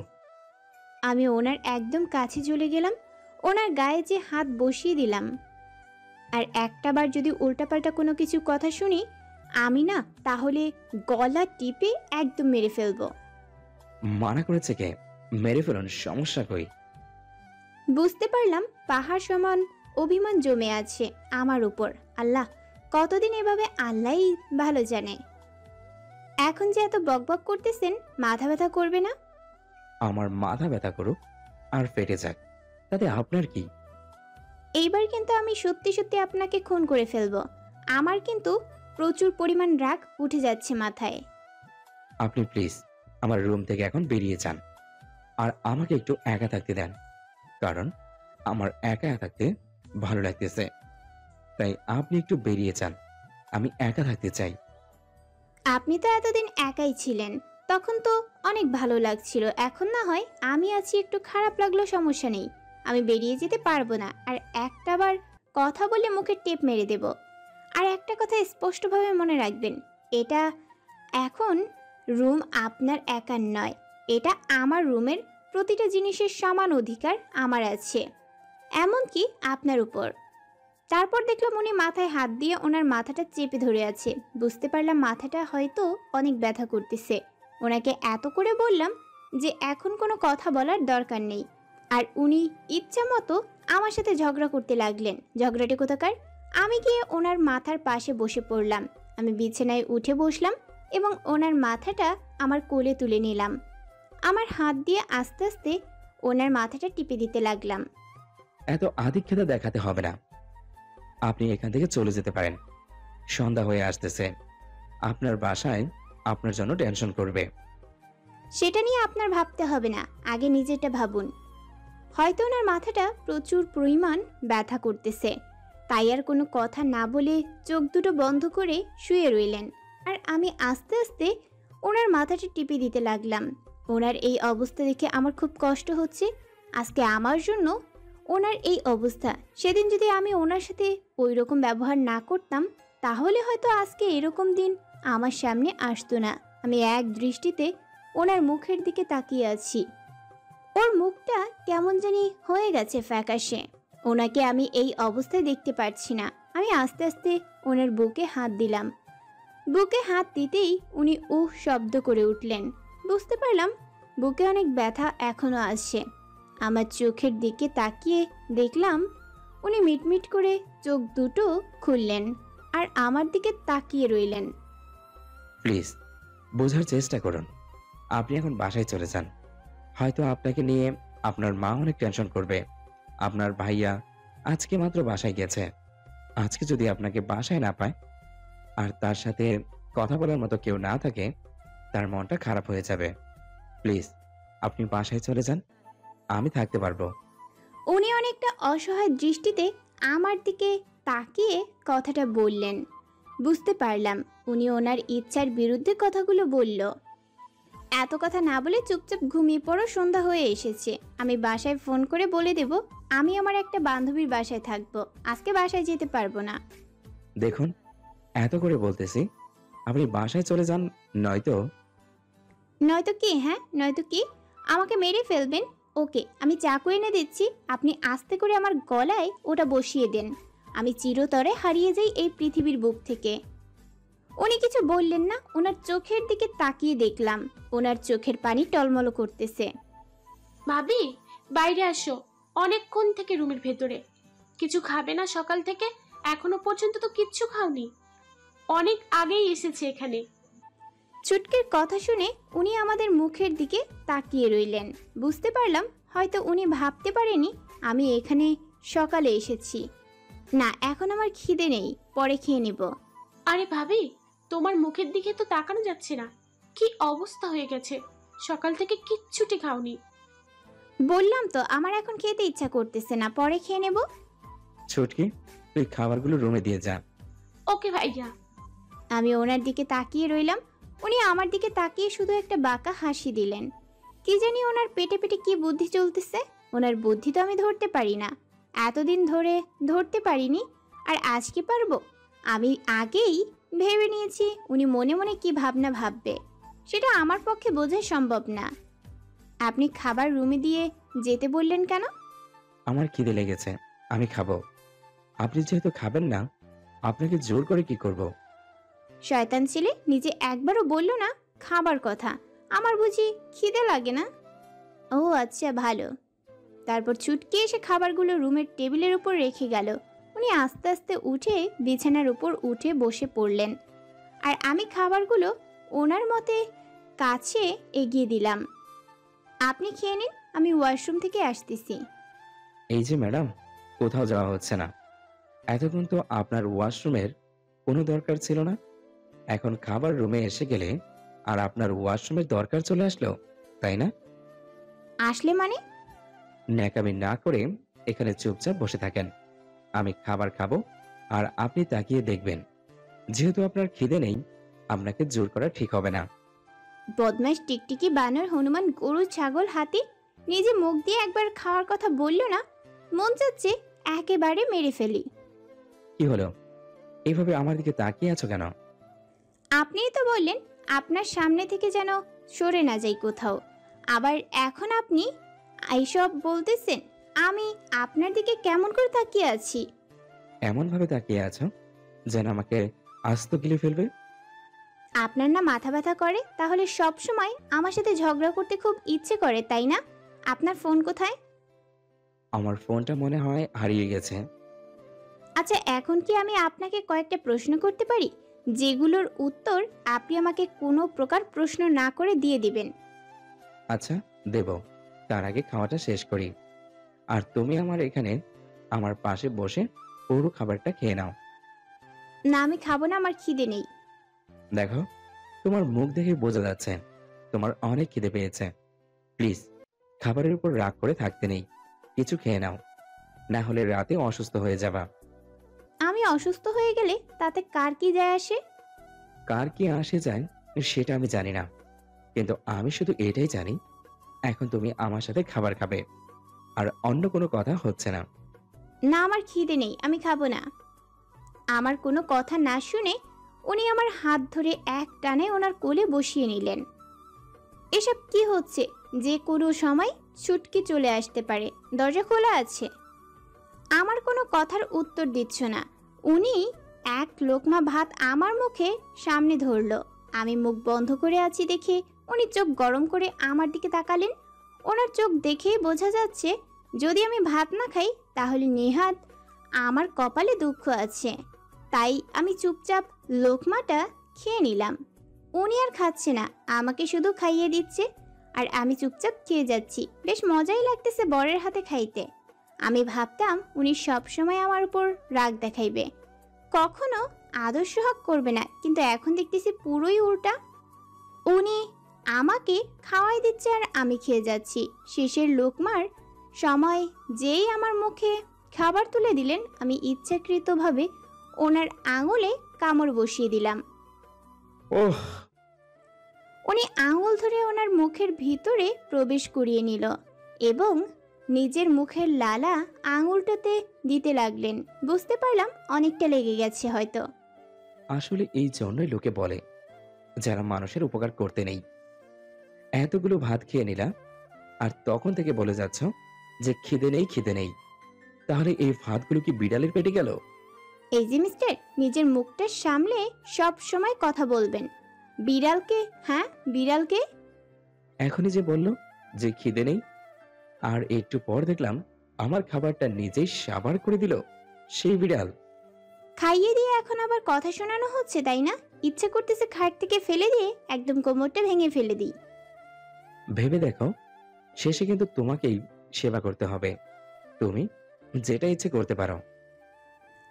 আমি ওনার একদম কাছে চলে গেলাম, ওনার গায়ে যে হাত বসিয়ে দিলাম। আর একটা বার যদি উল্টাপাল্টা কোনো কিছু কথা শুনি আমি না, তাহলে গলা টিপে একদম মেরে ফেলবো। মানা করেছে কে? মেরে ফেলুন, সমস্যা কই? বুঝতে পারলাম পাহাড় সমান অভিমান জমে আছে আমার উপর। আল্লাহ, কতদিন এভাবে আল্লাহই ভালো জানে। এখন যে এত বকবক করতেছেন, মাথা ব্যথা করবে না? আমার মাথা ব্যথা করুক আর ফেটে যাক, তাতে আপনার কি? এইবার কিন্তু আমি সত্যি সত্যি আপনাকে খুন করে ফেলবো। আমার কিন্তু প্রচুর পরিমাণ রাগ উঠে যাচ্ছে মাথায়। আপনি প্লিজ আমার রুম থেকে এখন বেরিয়ে যান, আর আমাকে একটু একা থাকতে দেন, কারণ আমার একা থাকতে ভালো লাগতেছে। তাই আপনি একটু বেরিয়ে যান, আমি একা থাকতে চাই। আপনি তো এতদিন একাই ছিলেন, তখন তো অনেক ভালো লাগছিল। এখন না হয় আমি আছি, একটু খারাপ লাগলো, সমস্যা নেই। আমি বেরিয়ে যেতে পারবো না, আর একটাবার কথা বলে মুখে টেপ মেরে দেব। আর একটা কথা স্পষ্টভাবে মনে রাখবেন, এটা এখন রুম আপনার একার নয়, এটা আমার রুমের প্রতিটা জিনিসের সমান অধিকার আমার আছে, এমনকি আপনার উপর। তারপর দেখলাম উনি মাথায় হাত দিয়ে ওনার মাথাটা চেপে ধরে আছে। বুঝতে পারলাম মাথাটা হয়তো অনেক ব্যথা করতেছে। ওনাকে এত করে বললাম যে এখন কোনো কথা বলার দরকার নেই, আর উনি ইচ্ছা মতো আমার সাথে ঝগড়া করতে লাগলেন। ঝগড়াটি কোথাকার? আমি গিয়ে ওনার মাথার পাশে বসে পড়লাম। আমি বিছানায় উঠে বসলাম এবং ওনার মাথাটা আমার কোলে তুলে নিলাম। আমার হাত দিয়ে আস্তে আস্তে ওনার মাথাটা টিপে দিতে লাগলাম। এত আধিক্যতা দেখাতে হবে না, আপনি এখান থেকে চলে যেতে পারেন। সন্ধ্যা হয়ে আসতেছে, আপনার বাসায় আপনার জন্য টেনশন করবে। সেটা নিয়ে আপনার ভাবতে হবে না, আগে নিজেরটা ভাবুন। হয়তো ওনার মাথাটা প্রচুর পরিমাণ ব্যথা করতেছে, তাই আর কোনো কথা না বলে চোখ দুটো বন্ধ করে শুয়ে রইলেন। আর আমি আস্তে আস্তে ওনার মাথাটা টিপে দিতে লাগলাম। ওনার এই অবস্থা দেখে আমার খুব কষ্ট হচ্ছে। আজকে আমার জন্য ওনার এই অবস্থা। সেদিন যদি আমি ওনার সাথে ওই রকম ব্যবহার না করতাম, তাহলে হয়তো আজকে এরকম দিন আমার সামনে আসতো না। আমি এক দৃষ্টিতে ওনার মুখের দিকে তাকিয়ে আছি। ওর মুখটা কেমন জানি হয়ে গেছে ফ্যাকাশে। ওনাকে আমি এই অবস্থায় দেখতে পারছি না। আমি আস্তে আস্তে ওনার বুকে হাত দিলাম। বুকে হাত দিতেই উনি উহ শব্দ করে উঠলেন। বুঝতে পারলাম বুকে অনেক ব্যথা এখনো আসছে। আমার চোখের দিকে তাকিয়ে দেখলাম উনি মিটমিট করে চোখ দুটো খুললেন আর আমার দিকে তাকিয়ে রইলেন। প্লিজ বোঝার চেষ্টা করুন, আপনি এখন বাসায় চলে যান। হয়তো আপনাকে নিয়ে আপনার মা অনেক টেনশন করবে, আপনার ভাইয়া আজকে মাত্র বাসায় গেছে। আজকে যদি আপনাকে বাসায় না পায় আর তার সাথে কথা বলার মতো কেউ না থাকে, তার মনটা খারাপ হয়ে যাবে। প্লিজ আপনি বাসায় চলে যান, আমি থাকতে পারবো। উনি অনেকটা অসহায় দৃষ্টিতে আমার দিকে তাকিয়ে কথাটা বললেন। বুঝতে পারলাম উনি ওনার ইচ্ছার বিরুদ্ধে কথাগুলো বলল। এত কথা না বলে চুপচাপ ঘুমিয়ে পড়ো, সন্ধ্যা হয়ে এসেছে। আমি বাসায় ফোন করে বলে দেব আমি আমার একটা বান্ধবীর বাসায় থাকবো, আজকে বাসায় যেতে পারবো না। দেখুন, এত করে বলতেছি, আপনি বাসায় চলে যান, নয়তো নয়তো কি? হ্যাঁ নয়তো কি? আমাকে মেরে ফেলবেন? ওকে, আমি চাকু এনে দিচ্ছি, আপনি আস্তে করে আমার গলায় ওটা বসিয়ে দেন, আমি চিরতরে হারিয়ে যাই এই পৃথিবীর বুক থেকে। উনি কিছু বললেন না। ওনার চোখের দিকে তাকিয়ে দেখলাম ওনার চোখের পানি টলমল করতেছে। ভাবি, বাইরে আসো, অনেকক্ষণ থেকে রুমের ভেতরে। কিছু খাবে না? সকাল থেকে এখনো পর্যন্ত তো কিচ্ছু খাওনি। অনেক আগেই এসেছে এখানে। চুটকির কথা শুনে উনি আমাদের মুখের দিকে তাকিয়ে রইলেন। বুঝতে পারলাম হয়তো উনি ভাবতে পারেনি আমি এখানে সকালে এসেছি। না, এখন আমার খিদে নেই, পরে খেয়ে নেব। আরে ভাবি, তোমার মুখের দিকে তো তাকানো যাচ্ছে না, কি অবস্থা হয়ে গেছে। সকাল থেকে কিচ্ছুটি খাওনি। বললাম তো আমার এখন খেতে ইচ্ছা করতেছে না, পরে খেয়ে নেব। ছুটকি, তুই খাবারগুলো রুমে দিয়ে যা। ওকে ভাইয়া। আমি ওনার দিকে তাকিয়ে রইলাম। উনি আমার দিকে তাকিয়ে শুধু একটা বাঁকা হাসি দিলেন। কি জানি ওনার পেটে পেটে কি বুদ্ধি চলতেছে। ওনার বুদ্ধি তো আমি ধরতে পারি না, এতদিন ধরে ধরতে পারিনি, আর আজকে পারবো? আমি আগেই ভেবে নিয়েছি উনি মনে মনে কি ভাবনা ভাববে, সেটা আমার পক্ষে বোঝা সম্ভব না। আপনি খাবার রুমে দিয়ে যেতে বললেন কেন? আমার খিদে লেগেছে, আমি খাবো। আপনি যেহেতু খাবেন না, আপনাকে জোর করে কি করব? শয়তান ছেলে, নিজে একবারও বলল না খাবার কথা। আমার বুঝি খিদে লাগে না? ও আচ্ছা, ভালো। তারপর ছুটকে এসে খাবারগুলো রুমের টেবিলের উপর রেখে গেল। উনি আস্তে আস্তে উঠে বিছানার উপর উঠে বসে পড়লেন, আর আমি খাবারগুলো ওনার মতে কাছে এগিয়ে দিলাম। আপনি খেয়ে নিন, আমি ওয়াশরুম থেকে আসতেছি। এই যে ম্যাডাম, কোথাও যাওয়া হচ্ছে না। এতক্ষণ তো আপনার ওয়াশরুমের কোনো দরকার ছিল না, এখন খাবার রুমে এসে গেলে আর আপনার ওয়াশরুমের দরকার চলে আসলো, তাই না? আসলে মানে? ন্যাকামি না করে এখানে চুপচাপ বসে থাকেন। আমি খাবার খাবো আর আপনি তাকিয়ে দেখবেন। যেহেতু আপনার খিদে নেই, আপনাকে জোর করা ঠিক হবে না। বদমাইশ টিকটিকি বানর হনুমান গরু ছাগল হাতি নিজে মুখ দিয়ে একবার খাওয়ার কথা বলল না, মন চাচ্ছে একেবারে মেরে ফেলি। কি হলো, এইভাবে আমার দিকে তাকিয়ে আছো কেন? আপনিই তো বললেন আপনার সামনে থেকে যেন সরে না যাই কোথাও, আবার এখন আপনি এইসব বলতেছেন। আমি আপনার দিকে কেমন করে তাকিয়ে আছি? এমন ভাবে তাকিয়ে আছো যেন আমাকে আস্ত গিলে ফেলবে। আপনার না মাথা ব্যথা করে? তাহলে সব সময় আমার সাথে ঝগড়া করতে খুব ইচ্ছে করে, তাই না? আপনার ফোন কোথায়? আমার ফোনটা মনে হয় হারিয়ে গেছে। আচ্ছা, এখন কি আমি আপনাকে কয়েকটা প্রশ্ন করতে পারি, যেগুলোর উত্তর আপনি আমাকে কোনো প্রকার প্রশ্ন না করে দিয়ে দিবেন? আচ্ছা, দেব। তার আগে খাওয়াটা শেষ করি। আর তুমি আমার এখানে আমার পাশে বসে পুরো খাবারটা খেয়ে নাও। না, আমি খাবো না, আমার খিদে নেই। দেখো, তোমার মুখ দেখে বোঝা যাচ্ছে তোমার অনেক খিদে পেয়েছে। প্লিজ, খাবারের উপর রাগ করে থাকতে নেই, কিছু খেয়ে নাও, না হলে রাতে অসুস্থ হয়ে যাবা। আমি অসুস্থ হয়ে গেলে তাতে কার কি যায় আসে? কার কি আসে যায় সেটা আমি জানি না, কিন্তু আমি শুধু এটাই জানি এখন তুমি আমার সাথে খাবার খাবে, আর অন্য কোনো কথা হচ্ছে না। না, আমার খিদে নেই, আমি খাবো না। আমার কোনো কথা না শুনে উনি আমার হাত ধরে এক টানে ওনার কোলে বসিয়ে নিলেন। এসব কি হচ্ছে? যে কোনো সময় ছুটকি চলে আসতে পারে, দরজা খোলা আছে। আমার কোনো কথার উত্তর দিচ্ছ না। উনি এক লোকমা ভাত আমার মুখে সামনে ধরলো। আমি মুখ বন্ধ করে আছি দেখে উনি চোখ গরম করে আমার দিকে তাকালেন। ওনার চোখ দেখেই বোঝা যাচ্ছে যদি আমি ভাত না খাই তাহলে নেহাত আমার কপালে দুঃখ আছে। তাই আমি চুপচাপ লোকমাটা খেয়ে নিলাম। উনি আর খাচ্ছে না, আমাকে শুধু খাইয়ে দিচ্ছে, আর আমি চুপচাপ খেয়ে যাচ্ছি। বেশ মজাই লাগতেছে বরের হাতে খাইতে। আমি ভাবতাম উনি সবসময় আমার উপর রাগ দেখাইবে, কখনো আদর্শ হক করবে না, কিন্তু এখন দেখতেছি পুরোই উল্টা। উনি আমাকে খাওয়াই দিচ্ছে আর আমি খেয়ে যাচ্ছি। শেষের লোকমার সময় যেই আমার মুখে খাবার তুলে দিলেন, আমি ইচ্ছাকৃতভাবে ওনার আঙুলে কামড় বসিয়ে দিলাম। ওহ, উনি আঙুল ধরে ওনার মুখের ভিতরে প্রবেশ করিয়ে নিল এবং নিজের মুখের লালা আঙুলটাতে দিতে লাগলেন। বুঝতে পারলাম অনেকটা লেগে গেছে হয়তো। আসলে এই জন্যই লোকে বলে যারা মানুষের উপকার করতে নেই। এতগুলো ভাত খেয়ে নিলাম আর তখন থেকে বলে যাচ্ছ যে খিদে নেই খিদে নেই। তাহলে এই ভাতগুলো কি বিড়ালের পেটে গেল? এই যে মিস্টার, নিজের মুখটা সামলে সব সময় কথা বলবেন। বিড়ালকে? হ্যাঁ, বিড়ালকে। এখনই যে বলল যে খিদে নেই, আর একটু পর দেখলাম আমার খাবারটা নিজেই সাবার করে দিল সেই বিড়াল। খাইয়ে দিয়ে এখন আবার কথা শোনানো হচ্ছে, তাই না? ইচ্ছে করতেছে খাট থেকে ফেলে দিয়ে একদম কোমরটা ভেঙে ফেলে দিই। ভেবে দেখো, শেষে কিন্তু তোমাকেই সেবা করতে হবে। তুমি যেটা ইচ্ছে করতে পারো।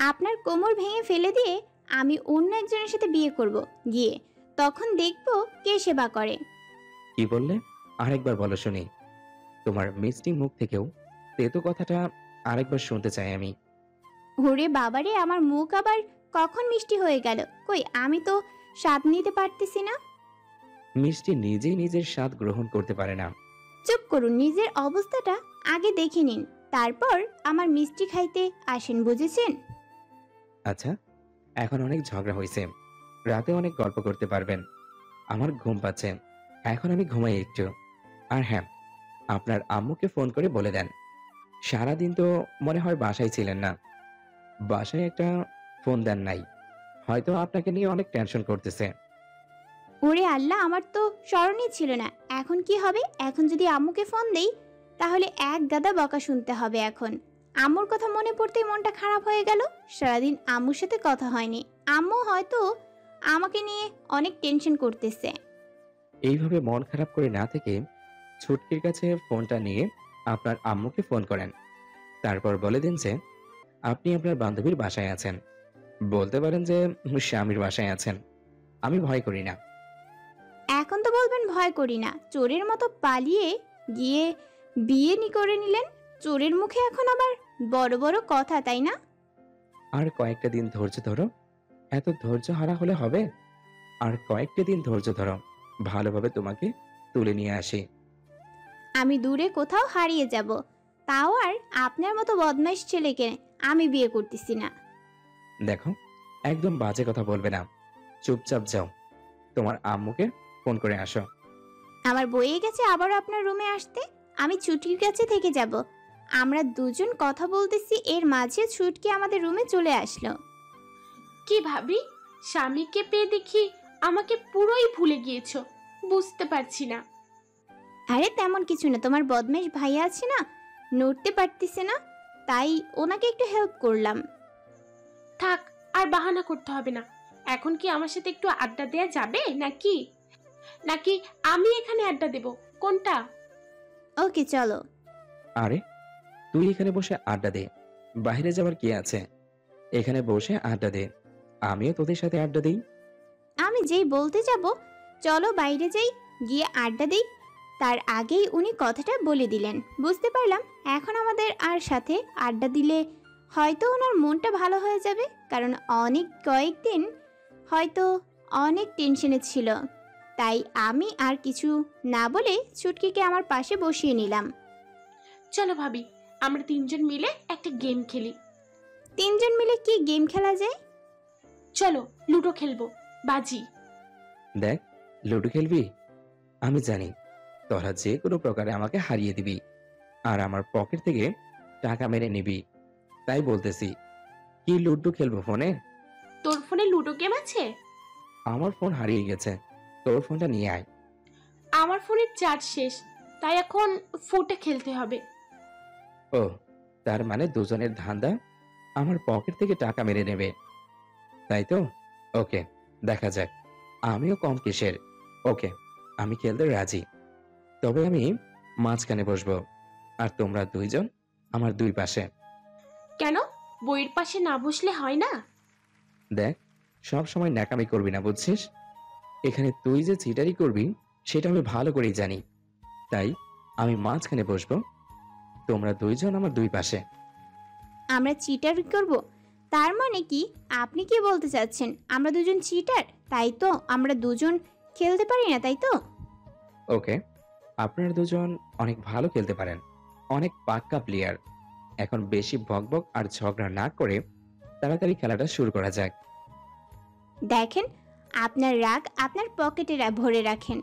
আপনার কোমর ভেঙে ফেলে দিয়ে আমি অন্য একজনের সাথে বিয়ে করব গিয়ে, তখন দেখব কে সেবা করে। কি বললে? আরেকবার বলো শুনি। তোমার মিষ্টি মুখ থেকেও তেতো কথাটা আরেকবার শুনতে চাই আমি। ওরে বাবারে, আমার মুখ আবার কখন মিষ্টি হয়ে গেল? কই, আমি তো স্বাদ নিতে পারতেছি না। মিষ্টি নিজেই নিজের স্বাদ গ্রহণ করতে পারে না। চুপ করুন, নিজের অবস্থাটা আগে দেখে নিন, তারপর আমার মিষ্টি খাইতে আসেন, বুঝেছেন? আচ্ছা, এখন অনেক ঝগড়া হয়েছে, রাতে অনেক গল্প করতে পারবেন। আমার ঘুম পাচ্ছে, এখন আমি ঘুমাই একটু। আর হ্যাঁ, আপনার আম্মুকে ফোন করে বলে দেন সারাদিন তো মনে হয় বাসায় ছিলেন না, বাসায় একটা ফোন দেন নাই, হয়তো আপনাকে নিয়ে অনেক টেনশন করতেছে। ওরে আল্লাহ, আমার তো স্মরণই ছিল না। এখন কি হবে? এখন যদি আম্মুকে ফোন দেই তাহলে এক গাদা বকা শুনতে হবে। এখন আম্মুর কথা মনে পড়তেই মনটা খারাপ হয়ে গেল। সারাদিন আম্মুর সাথে কথা হয়নি, আম্মু হয়তো আমাকে নিয়ে অনেক টেনশন করতেছে। এইভাবে মন খারাপ করে না থেকে ছুটকির কাছে ফোনটা নিয়ে আপনার আম্মুকে ফোন করেন। তারপর বলে দিন যে আপনি আপনার বান্ধবীর বাসায় আছেন। বলতে পারেন যে স্বামীর বাসায় আছেন, আমি ভয় করি না। এখন তো বলবেন ভয় করি না, চোরের মতো পালিয়ে গিয়ে বিয়ে করে নিলেন। চোরের মুখে এখন আবার বড় বড় কথা, তাই না? আর কয়েকটা দিন ধৈর্য ধরো। এত ধৈর্য হারা হলে হবে? আর কয়েকটা দিন ধৈর্য ধরো, ভালোভাবে তোমাকে তুলে নিয়ে আসি। আমি দূরে কোথাও হারিয়ে যাব, তাও আর আপনার মতো বদমাইশ ছেলেকে আমি বিয়ে করতেছি না। দেখো, একদম বাজে কথা বলবে না, চুপচাপ যাও, তোমার আম্মুকে ফোন করে আসো। আমার বইয়ে গেছে আবারও আপনার রুমে আসতে। আমি ছুটির কাছে থেকে যাব। আমরা দুজন কথা বলতেছি, এর মাঝে ছুটকি আমাদের রুমে চলে আসলো। কি ভাবি, স্বামীকে পেয়ে দেখি আমাকে পুরোই ভুলে গিয়েছো, বুঝতে পারছি না। আরে তেমন কিছু না, তোমার বদমাইশ ভাইয়া আছে না, নড়তে পারতেছে না, তাই ওনাকে একটু হেল্প করলাম। থাক, আর বাহানা করতে হবে না। এখন কি আমার সাথে একটু আড্ডা দেয়া যাবে নাকি? নাকি আমি এখানে আড্ডা দেব? কোনটা? ওকে, চলো। আরে তুই এখানে বসে আড্ডা দে, বাইরে যাওয়ার কি আছে? এখানে বসে আড্ডা দে, আমিও তোদের সাথে আড্ডা দিই। আমি যেই বলতে যাব চলো বাইরে যাই, গিয়ে আড্ডা দেই, তার আগেই উনি কথাটা বলে দিলেন। বুঝতে পারলাম এখন আমাদের আর সাথে আড্ডা দিলে হয়তো ওনার মনটা ভালো হয়ে যাবে, কারণ কয়েকদিন হয়তো অনেক টেনশনে ছিল। তাই আমি আর কিছু না বলে ছুটকিকে আমার পাশে বসিয়ে নিলাম। চলো ভাবি, আমরা তিনজন মিলে একটা গেম খেলি। তিনজন মিলে কি গেম খেলা যায়? চলো লুডো খেলবো, বাজি। দেখ, লুডো খেলবি? আমি জানি তোরা যে কোনো প্রকারে আমাকে হারিয়ে দিবি আর আমার পকেট থেকে টাকা মেরে নিবি, তাই বলতেছি কি লুডো খেলবো ফোনে? তোর ফোনে লুডো গেম আছে? আমার ফোন হারিয়ে গেছে, তোর ফোনটা নিয়ে আয়। আমার ফোনের চার্জ শেষ, তাই এখন ফোনটা খেলতে হবে। ও, তার মানে দুজনের ধান্দা আমার পকেট থেকে টাকা মেরে নেবে, তাই তো? ওকে, দেখা যাক আমিও কম কিসের। ওকে, আমি খেলতে রাজি, তবে আমি মাঝখানে বসবো আর তোমরা দুইজন আমার দুই পাশে। কেন বইয়ের পাশে না বসলে হয় না? দেখ, সব সময় ন্যাকামি করবি না, বুঝছিস? এখানে তুই যে চিটারি করবি সেটা আমি ভালো করেই জানি, তাই আমি মাঝখানে বসবো। তোমরা দুইজন আমার দুই পাশে। আমরা চিটার করব? তার মানে কি আপনি কি বলতে চাচ্ছেন আমরা দুজন চিটার? তাই তো আমরা দুজন খেলতে পারি না, তাই তো? ওকে, আপনারা দুজন অনেক ভালো খেলতে পারেন, অনেক পাক্কা প্লেয়ার। এখন বেশি বকবক আর ঝগড়া না করে তাড়াতাড়ি খেলাটা শুরু করা যাক। দেখেন, আপনার রাগ আপনার পকেটে ভরে রাখেন,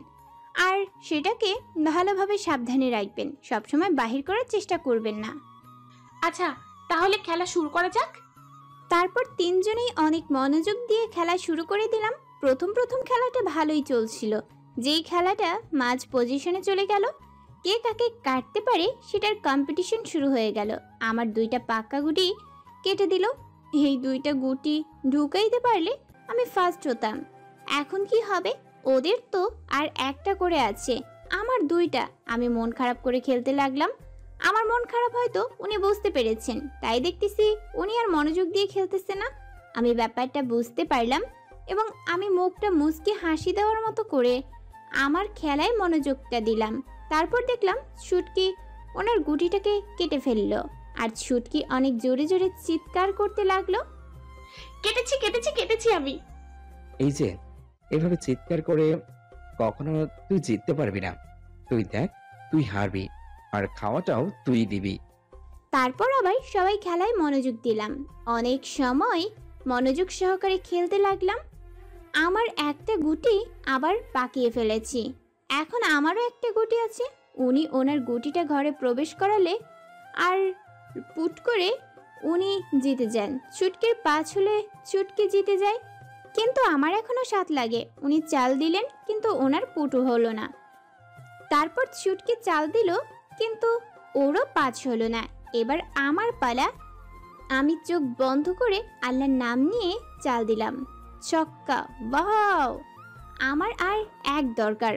আর সেটাকে ভালোভাবে সাবধানে রাখবেন, সবসময় বাহির করার চেষ্টা করবেন না। আচ্ছা, তাহলে খেলা শুরু করা যাক। তারপর তিনজনেই অনেক মনোযোগ দিয়ে খেলা শুরু করে দিলাম। প্রথম খেলাটা ভালোই চলছিল, যেই খেলাটা মাঝ পজিশনে চলে গেল, কে কাকে কাটতে পারে সেটার কম্পিটিশন শুরু হয়ে গেল। আমার দুইটা পাক্কা গুটি কেটে দিল। এই দুইটা গুটি ঢুকাইতে পারলে আমি ফার্স্ট হতাম। এখন কি হবে? ওদের তো আর একটা করে আছে, আমার দুইটা। আমি মন খারাপ করে খেলতে লাগলাম। আমার মন খারাপ হয়তো উনি বুঝতে পেরেছেন, তাই দেখতেছি উনি আর মনোযোগ দিয়ে খেলতেছে না। আমি ব্যাপারটা বুঝতে পারলাম এবং আমি মুখটা মুচকে হাসি দেওয়ার মতো করে আমার খেলায় মনোযোগটা দিলাম। তারপর দেখলাম ছুটকি ওনার গুটিটাকে কেটে ফেললো, আর ছুটকি অনেক জোরে জোরে চিৎকার করতে লাগলো, কেটেছি কেটেছি কেটেছি আমি। এই যে এভাবে চিৎকার করে কখনো তুই জিততে পারবি না। তুই দেখ, তুই হারবি, আর খাওয়াটাও তুই দিবি। তারপর আবার সবাই খেলায় মনোযোগ দিলাম। অনেক সময় মনোযোগ সহকারে খেলতে লাগলাম। আমার একটা গুটি আবার পাকিয়ে ফেলেছি। এখন আমারও একটা গুটি আছে। উনি ওনার গুটিটা ঘরে প্রবেশ করালে আর পুট করে উনি জিতে যান। চুটকির পা ছুলে চুটকি জিতে যায়, কিন্তু আমার এখনো স্বাদ লাগে। উনি চাল দিলেন কিন্তু ওনার পুটু হলো না। তারপর চুটকি চাল দিল কিন্তু ওরও পাঁচ হলো না। এবার আমার পালা। আমি চোখ বন্ধ করে আল্লাহর নাম নিয়ে চাল দিলাম, ছক্কা। ওয়াও! আমার আর এক দরকার।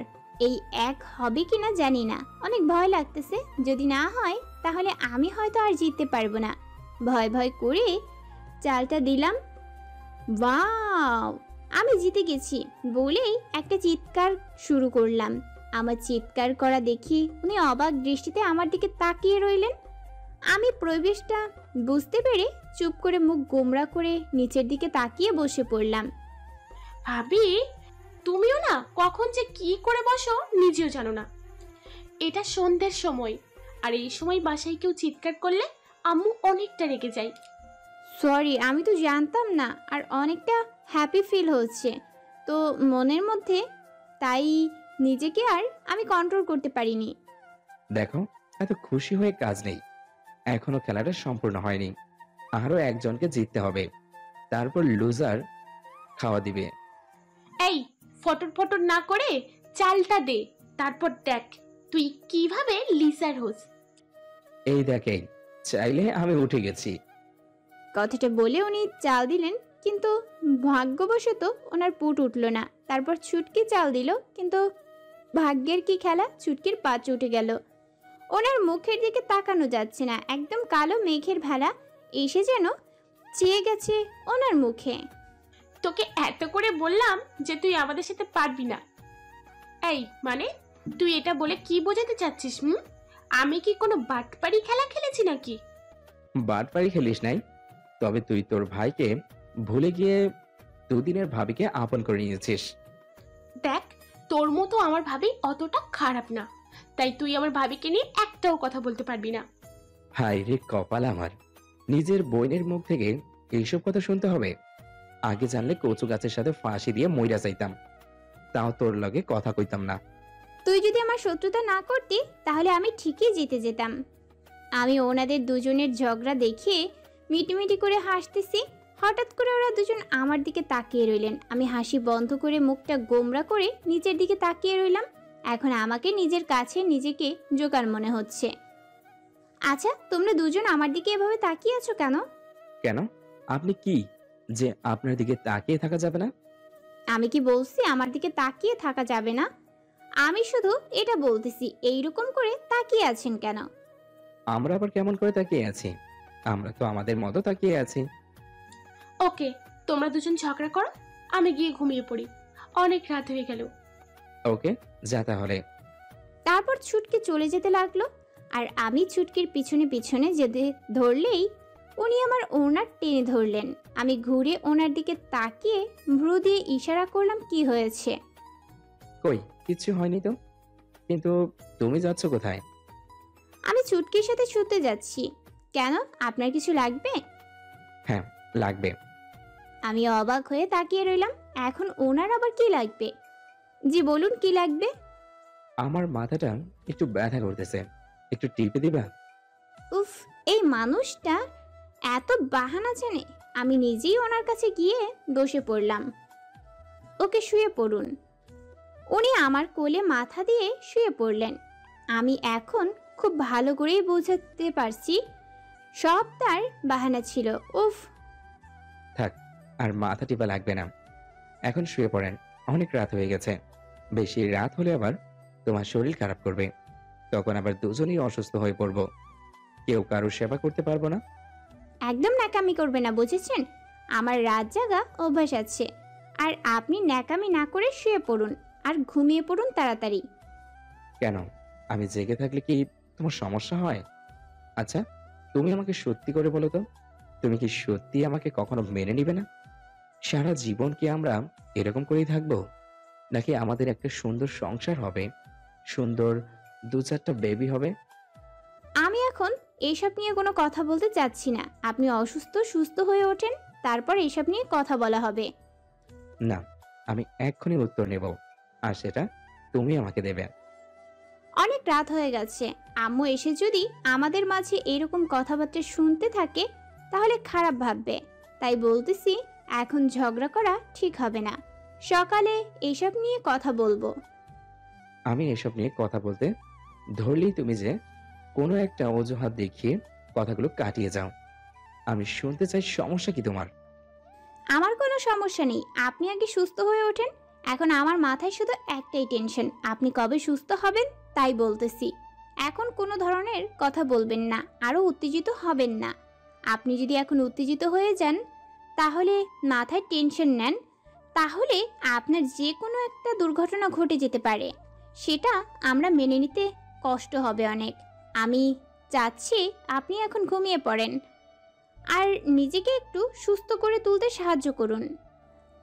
এই এক হবে কিনা জানি না, অনেক ভয় লাগতেছে। যদি না হয় তাহলে আমি হয়তো আর জিততে পারবো না। ভয় ভয় করে চালটা দিলাম। ওয়াও! আমি জিতে গেছি বলেই একটা চিৎকার শুরু করলাম। আমার চিৎকার করা দেখি উনি অবাক দৃষ্টিতে আমার দিকে তাকিয়ে রইলেন। আমি পরিবেশটা বুঝতে পেরে চুপ করে মুখ গোমড়া করে নিচের দিকে তাকিয়ে বসে পড়লাম। ভাবি, তুমিও না কখন যে কি করে বসো নিজেও জানো না। এটা সন্ধ্যের সময়, আর এই সময় বাসায় কেউ চিৎকার করলে আম্মু অনেকটা রেগে যায়। সরি, আমি তো জানতাম না, আর অনেকটা হ্যাপি ফিল হচ্ছে তো মনের মধ্যে, তাই নিজেকে আর আমি কন্ট্রোল করতে পারিনি। দেখো, এত খুশি হয়ে কাজ নেই, এখনো খেলাটা সম্পূর্ণ হয়নি। আরো একজনকে জিততে হবে, তারপর লুজার খাওয়া দিবে। এই ফটর ফটর না করে চালটা দে, তারপর দেখ তুই কিভাবে লিসার হোস। এই দেখে, চাইলে আমি উঠে গেছি। কথাটা বলে উনি চাল দিলেন, কিন্তু ভাগ্যবশত ওনার পুট উঠল না। তারপর ছুটকি চাল দিল, কিন্তু ভাগ্যের কি খেলা, ছুটকির পাঁচ উঠে গেল। ওনার মুখের দিকে তাকানো যাচ্ছে না, একদম কালো মেঘের ভেলা এসে যেন চেয়ে গেছে ওনার মুখে। তোকে এত করে বললাম যে তুই আমাদের সাথে পারবি না। এই মানে তুই এটা বলে কি বোঝাতে চাচ্ছিস? আমি কি কোনো বাটপাড়ি খেলা খেলেছি নাকি? বাটপাড়ি খেলিস নাই, তবে তুই তোর ভাইকে ভুলে গিয়ে দুদিনের ভাবিকে আপন করে নিয়েছিস। দেখ, তোর মতো আমার ভাবি অতটা খারাপ না, তাই তুই আমার ভাবিকে নিয়ে একটাও কথা বলতে পারবি না। হায় রে কপাল আমার, নিজের বোনের মুখ থেকে এইসব কথা শুনতে হবে। আগে জানলে কচু গাছের সাথে ফাঁসি দিয়ে মইরা যাইতাম, তাও তোর লগে কথা কইতাম না। তুই যদি আমার শত্রুতা না করতি তাহলে আমি ঠিকই জিতে যেতাম। আমি ওনাদের দুজনের ঝগড়া দেখে মিটিমিটি করে হাসতেছি। হঠাৎ করে ওরা দুজন আমার দিকে তাকিয়ে রইলেন। আমি হাসি বন্ধ করে মুখটা গোমরা করে নিচের দিকে তাকিয়ে রইলাম। এখন আমাকে নিজের কাছে নিজেকে জোকার মনে হচ্ছে। আচ্ছা, তোমরা দুজন আমার দিকে এভাবে তাকিয়ে আছো কেন? কেন? আপনি কি যে আপনার দিকে তাকিয়ে থাকা যাবে না? আমি কি বলছি আমার দিকে তাকিয়ে থাকা যাবে না? আমি শুধু এটা বলতেছি এইরকম করে তাকিয়ে আছেন কেন। আমরা আবার কেমন করে তাকিয়ে আছি? আমরা তো আমাদের মতো তাকিয়ে আছি। ওকে, তোমরা দুজন ঝগড়া করো, আমি গিয়ে ঘুমিয়ে পড়ি, অনেক রাত হয়ে গেল। ওকে, যা তাহলে। তারপর ছুটকি চলে যেতে লাগলো, আর আমি ছুটকির পিছনে পিছনে যেতে ধরলেই উনি আমার ওনার টেনে ধরলেন। আমি ঘুরে ওনার দিকে তাকিয়ে ভ্রু দিয়ে ইশারা করলাম কি হয়েছে। কই, কিচ্ছু হয়নি তো। কিন্তু তুমি যাচ্ছ কোথায়? আমি ছুটকির সাথে শুতে যাচ্ছি। কেন, আপনার কিছু লাগবে? হ্যাঁ, লাগবে। আমি অবাক হয়ে তাকিয়ে রইলাম, এখন ওনার আবার কি লাগবে? জি বলুন, কি লাগবে? আমার মাথাটা একটু ব্যথা করতেছে, একটু টিপে দিবা? উফ, এই মানুষটা এত বাহানা জানে। আমি নিজেই ওনার কাছে গিয়ে বসে পড়লাম। ওকে, শুয়ে পড়ুন। উনি আমার কোলে মাথা দিয়ে শুয়ে পড়লেন। আমি এখন খুব ভালো করেই বোঝাতে পারছি সব তার বাহানা ছিল। উফ, থাক, আর মাথা টিপা লাগবে না। এখন শুয়ে পড়েন, অনেক রাত হয়ে গেছে। বেশি রাত হলে আবার তোমার শরীর খারাপ করবে, তখন আবার দুজনেই অসুস্থ হয়ে পড়বো, কেউ কারোর সেবা করতে পারবো না। একদম ন্যাকামি করবে না, বুঝেছেন? আমার রাত জাগা অভ্যাস আছে। আর আপনি ন্যাকামি না করে শুয়ে পড়ুন আর ঘুমিয়ে পড়ুন তাড়াতাড়ি। কেন, আমি জেগে থাকলে কি তোমার সমস্যা হয়? আচ্ছা, তুমি আমাকে সত্যি করে বলো তো, তুমি কি সত্যি আমাকে কখনো মেনে নিবে না? সারা জীবন কি আমরা এরকম করেই থাকবো, নাকি আমাদের একটা সুন্দর সংসার হবে, সুন্দর 2-4টা বেবি হবে? আমি এখন এইসব নিয়ে কোনো কথা বলতে চাচ্ছি না। আপনি সুস্থ হয়ে ওঠেন, তারপর এইসব নিয়ে কথা বলা হবে। না, আমি এক্ষুনি উত্তর নেব, আর সেটা তুমি আমাকে দেবে। অনেক রাত হয়ে গেছে। আম্মু এসে যদি আমাদের মাঝে এরকম কথাবার্তা শুনতে থাকে তাহলে খারাপ ভাববে। তাই বলতেছি, এখন ঝগড়া করা ঠিক হবে না। সকালে এসব নিয়ে কথা বলবো। আমি এসব নিয়ে কথা বলতে ধরলেই তুমি যে কোনো একটা অজুহাত দেখিয়ে কথাগুলো কাটিয়ে যাও। আমি শুনতে চাই, সমস্যা কি তোমার? আমার কোনো সমস্যা নেই, আপনি আগে সুস্থ হয়ে ওঠেন। এখন আমার মাথায় শুধু একটাই টেনশন, আপনি কবে সুস্থ হবেন তাই বলতেছি। এখন কোনো ধরনের কথা বলবেন না, আরও উত্তেজিত হবেন না। আপনি যদি এখন উত্তেজিত হয়ে যান, তাহলে মাথায় টেনশন নেন, তাহলে আপনার যে কোনো একটা দুর্ঘটনা ঘটে যেতে পারে। সেটা আমরা মেনে নিতে কষ্ট হবে অনেক। আমি চাচ্ছি আপনি এখন ঘুমিয়ে পড়েন আর নিজেকে একটু সুস্থ করে তুলতে সাহায্য করুন।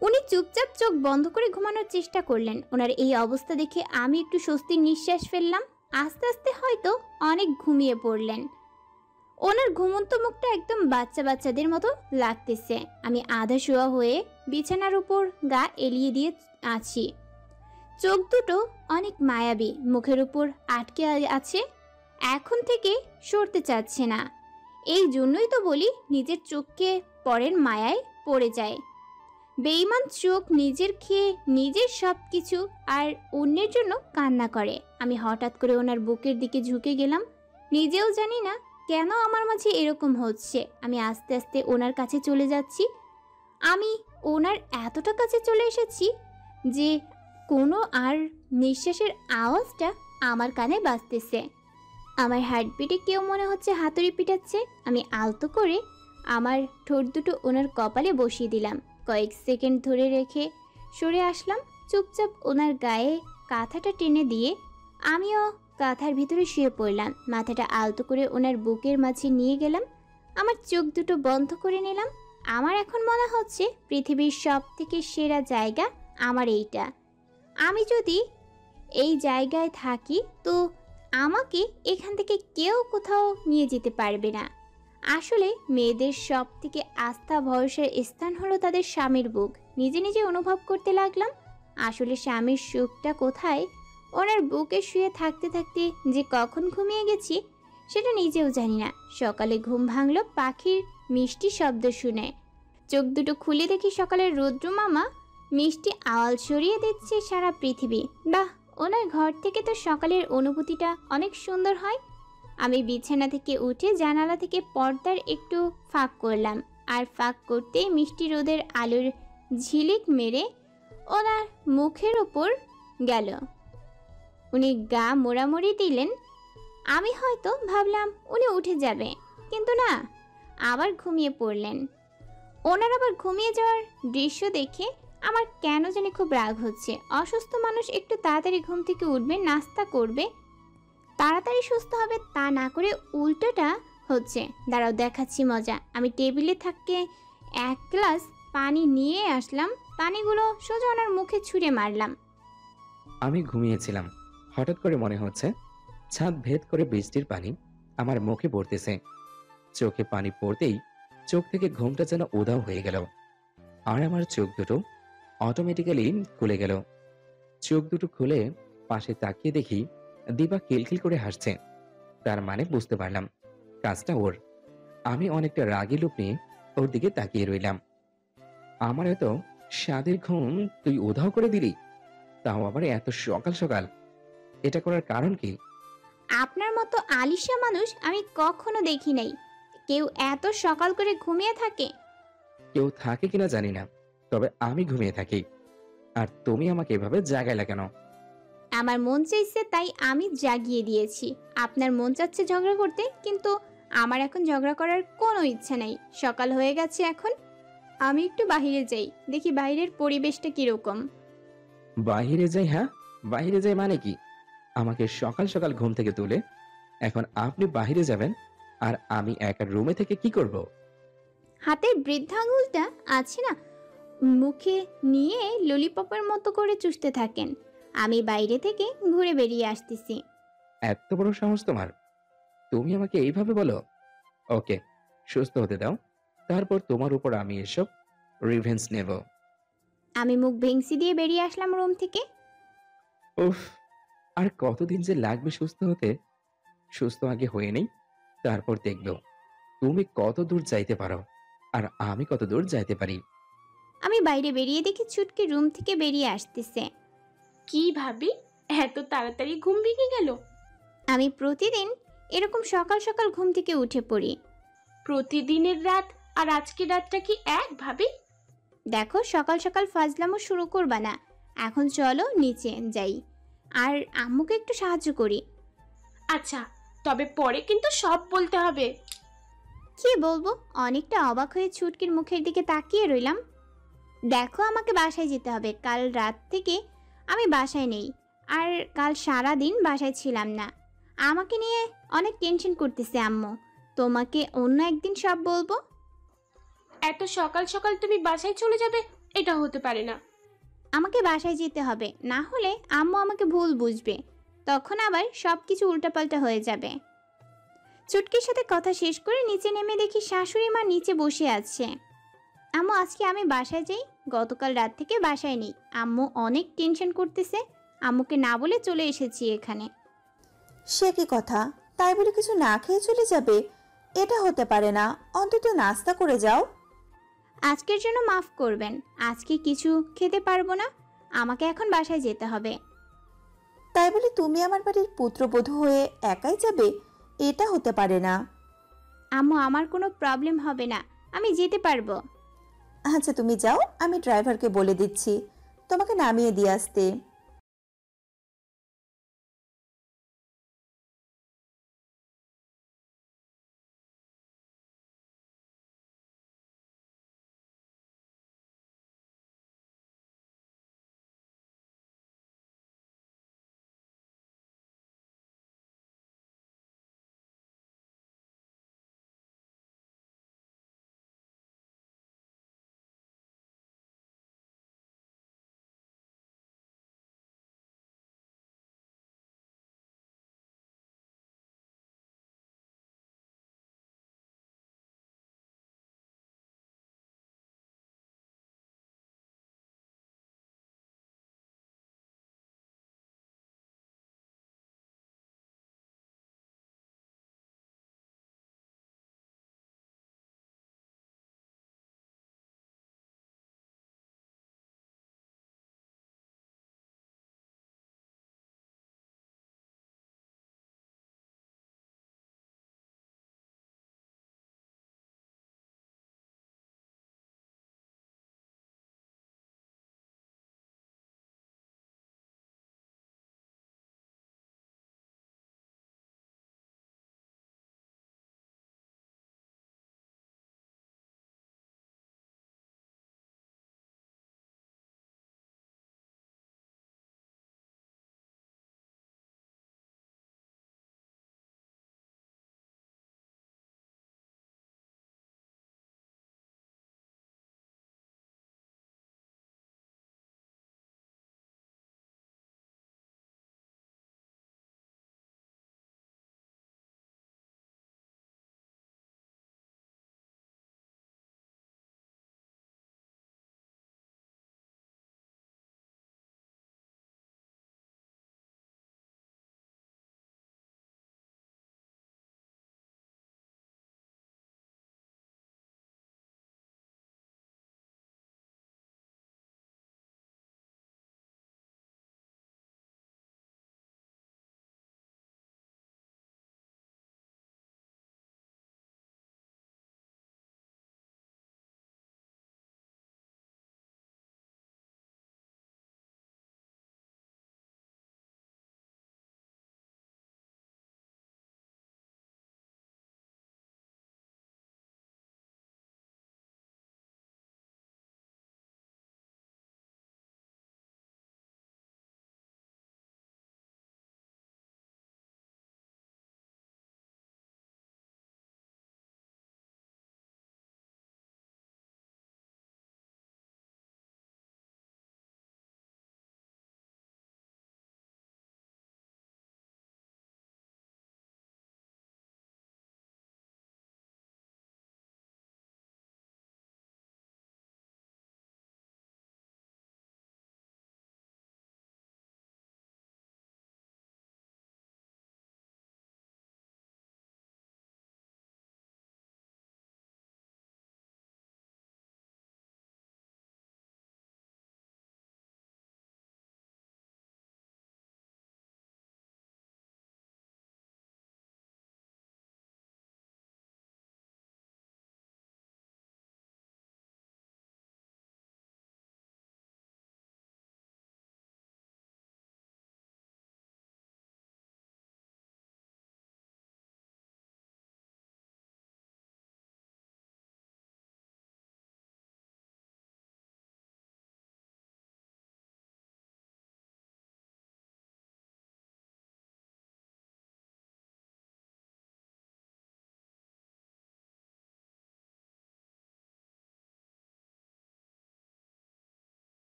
উনি চুপচাপ চোখ বন্ধ করে ঘুমানোর চেষ্টা করলেন। ওনার এই অবস্থা দেখে আমি একটু স্বস্তির নিঃশ্বাস ফেললাম। আস্তে আস্তে হয়তো অনেক ঘুমিয়ে পড়লেন। ওনার ঘুমন্ত মুখটা একদম বাচ্চাদের মতো লাগতেছে। আমি আধা শোয়া হয়ে বিছানার উপর গা এলিয়ে দিয়ে আছি। চোখ দুটো অনেক মায়াবী, মুখের উপর আটকে আছে, এখন থেকে সরতে চাচ্ছে না। এই জন্যই তো বলি, নিজের চোখকে পরের মায়ায় পড়ে যায়। বেঈমান চোখ নিজের খেয়ে নিজের সব কিছু আর অন্যের জন্য কান্না করে। আমি হঠাৎ করে ওনার বুকের দিকে ঝুঁকে গেলাম। নিজেও জানি না কেন আমার মাঝে এরকম হচ্ছে। আমি আস্তে আস্তে ওনার কাছে চলে যাচ্ছি। আমি ওনার এতটা কাছে চলে এসেছি যে কোনো আর নিঃশ্বাসের আওয়াজটা আমার কানে বাজতেছে। আমার হার্টবিটে কেউ মনে হচ্ছে হাতুড়ি পিটাচ্ছে। আমি আলতো করে আমার ঠোঁট দুটো ওনার কপালে বসিয়ে দিলাম। কয়েক সেকেন্ড ধরে রেখে সরে আসলাম। চুপচাপ ওনার গায়ে কাঁথাটা টেনে দিয়ে আমিও কাঁথার ভিতরে শুয়ে পড়লাম। মাথাটা আলতো করে ওনার বুকের মাঝে নিয়ে গেলাম। আমার চোখ দুটো বন্ধ করে নিলাম। আমার এখন মনে হচ্ছে পৃথিবীর সব থেকে সেরা জায়গা আমার এইটা। আমি যদি এই জায়গায় থাকি তো আমাকে এখান থেকে কেউ কোথাও নিয়ে যেতে পারবে না। আসলে মেয়েদের সব থেকে আস্থা ভরসার স্থান হলো তাদের স্বামীর বুক। নিজে নিজে অনুভব করতে লাগলাম আসলে স্বামীর সুখটা কোথায়। ওনার বুকে শুয়ে থাকতে থাকতে যে কখন ঘুমিয়ে গেছি সেটা নিজেও জানি না। সকালে ঘুম ভাঙলো পাখির মিষ্টি শব্দ শুনে। চোখ দুটো খুলে দেখি সকালের রৌদ্র মামা মিষ্টি আওয়াল ছড়িয়ে দিচ্ছে সারা পৃথিবী। বাহ, ওনার ঘর থেকে তো সকালের অনুভূতিটা অনেক সুন্দর হয়। আমি বিছানা থেকে উঠে জানালা থেকে পর্দার একটু ফাঁক করলাম, আর ফাঁক করতেই মিষ্টি রোদের আলোর ঝিলিক মেরে ওনার মুখের ওপর গেল। উনি গা মোড়ামুড়ি দিলেন আমি হয়তো ভাবলাম উনি উঠে যাবে, কিন্তু না, আবার ঘুমিয়ে পড়লেন। ওনার আবার ঘুমিয়ে যাওয়ার দৃশ্য দেখে আমার কেন জানি খুব রাগ হচ্ছে। অসুস্থ মানুষ একটু তাড়াতাড়ি ঘুম থেকে উঠবে, নাস্তা করবে, তাড়াতাড়ি সুস্থ হবে, তা না করে উল্টোটা হচ্ছে। দাঁড়াও দেখাচ্ছি মজা। আমি টেবিলে থাকতে এক গ্লাস পানি নিয়ে আসলাম, পানিগুলো সোজা ওনার মুখে ছুঁড়ে মারলাম। আমি ঘুমিয়েছিলাম, হঠাৎ করে মনে হচ্ছে ছাদ ভেদ করে বৃষ্টির পানি আমার মুখে পড়তেছে। চোখে পানি পড়তেই চোখ থেকে ঘুমটা যেন উধাও হয়ে গেল, আর আমার চোখ দুটো অটোমেটিক্যালি খুলে গেল। চোখ দুটো খুলে পাশে তাকিয়ে দেখি দিবা খিলখিল করে হাসছে। তার মানে বুঝতে পারলাম কাজটা ওর। আমি অনেকটা রাগী লোক নিয়ে ওর দিকে তাকিয়ে রইলাম। আমার এত স্বাদের ঘুম তুই উধাও করে দিলি, তাও আবার এত সকাল সকাল। এটা করার কারণ কি? আপনার মতো আলিশা মানুষ আমি কখনো দেখি নাই। কেউ এত সকাল করে ঘুমিয়ে থাকে? কেউ থাকে কিনা জানি না, তবে আমি ঘুমিয়ে থাকি। আর তুমি আমাকে এভাবে জাগাইলা কেন? আমার মন চাইছে তাই আমি জাগিয়ে দিয়েছি। আপনার মন চাচ্ছে ঝগড়া করতে, কিন্তু আমার এখন ঝগড়া করার কোনো ইচ্ছা নাই। সকাল হয়ে গেছে, এখন আমি একটু বাইরে যাই, দেখি বাইরের পরিবেশটা কিরকম। বাহিরে যাই? হ্যাঁ, বাহিরে যাই মানে কি? আমাকে সকাল সকাল ঘুম থেকে তুলে এখন আপনি বাহিরে যাবেন, আর আমি একা রুমে থেকে কি করব? হাতের বৃদ্ধাঙ্গুলটা আছে না, মুখে নিয়ে ললিপপের মতো করে চুষতে থাকেন। আমি বাইরে থেকে ঘুরে বেরিয়ে আসতেছি। এত বড় সাহস তোমার? তুমি আমাকে এইভাবে বলো? ওকে, সুস্থ হতে দাও, তারপর তোমার উপর আমি এসব রিভেঞ্জ নেব। আমি মুখ ভেংসি দিয়ে বেরিয়ে আসলাম রুম থেকে। উফ, আর কতদিন যে লাগবে সুস্থ হতে? সুস্থ আগে হয়ে নেই, তারপর দেখব তুমি কত দূর যাইতে পারো আর আমি কত দূর যাইতে পারি। আমি বাইরে বেরিয়ে দেখি ছুটকি রুম থেকে বেরিয়ে আসতেছে। কি ভাবি, এত তাড়াতাড়ি ঘুম ভেঙে গেল? আমি প্রতিদিন এরকম সকাল সকাল ঘুম থেকে উঠে পড়ি। প্রতিদিনের রাত আর আজকের রাতটা কি এক ভাবি? দেখো, সকাল সকাল ফাজলামো শুরু করবা না। এখন চলো নিচে যাই আর আম্মুকে একটু সাহায্য করি। আচ্ছা, তবে পরে কিন্তু সব বলতে হবে। কি বলবো? অনেকটা অবাক হয়ে ছুটকির মুখের দিকে তাকিয়ে রইলাম। দেখো, আমাকে বাসায় যেতে হবে। কাল রাত থেকে আমি বাসায় নেই, আর কাল সারা দিন বাসায় ছিলাম না। আমাকে নিয়ে অনেক টেনশন করতেছে আম্মু। তোমাকে অন্য একদিন সব বলবো। এত সকাল সকাল তুমি বাসায় চলে যাবে? এটা হতে পারে না। আমাকে বাসায় যেতে হবে, না হলে আম্মু আমাকে ভুল বুঝবে, তখন আবার সব কিছু উল্টাপাল্টা হয়ে যাবে। চুটকির সাথে কথা শেষ করে নিচে নেমে দেখি শাশুড়ি মা নিচে বসে আছে। আম্মু, আজকে আমি বাসায় যাই। গতকাল রাত থেকে বাসায় নেই। আম্মু অনেক টেনশন করতেছে। আম্মুকে না বলে চলে এসেছি এখানে। সে কি কথা? তাই বলে কিছু না খেয়ে চলে যাবে? এটা হতে পারে না, অন্তত নাস্তা করে যাও। আজকের জন্য মাফ করবেন, আজকে কিছু খেতে পারবো না। আমাকে এখন বাসায় যেতে হবে। তাই বলে তুমি আমার বাড়ির পুত্রবধূ হয়ে একাই যাবে? এটা হতে পারে না। আম্মু, আমার কোনো প্রবলেম হবে না, আমি যেতে পারবো। আচ্ছা তুমি যাও, আমি ড্রাইভারকে বলে দিচ্ছি তোমাকে নামিয়ে দিয়ে আসতে।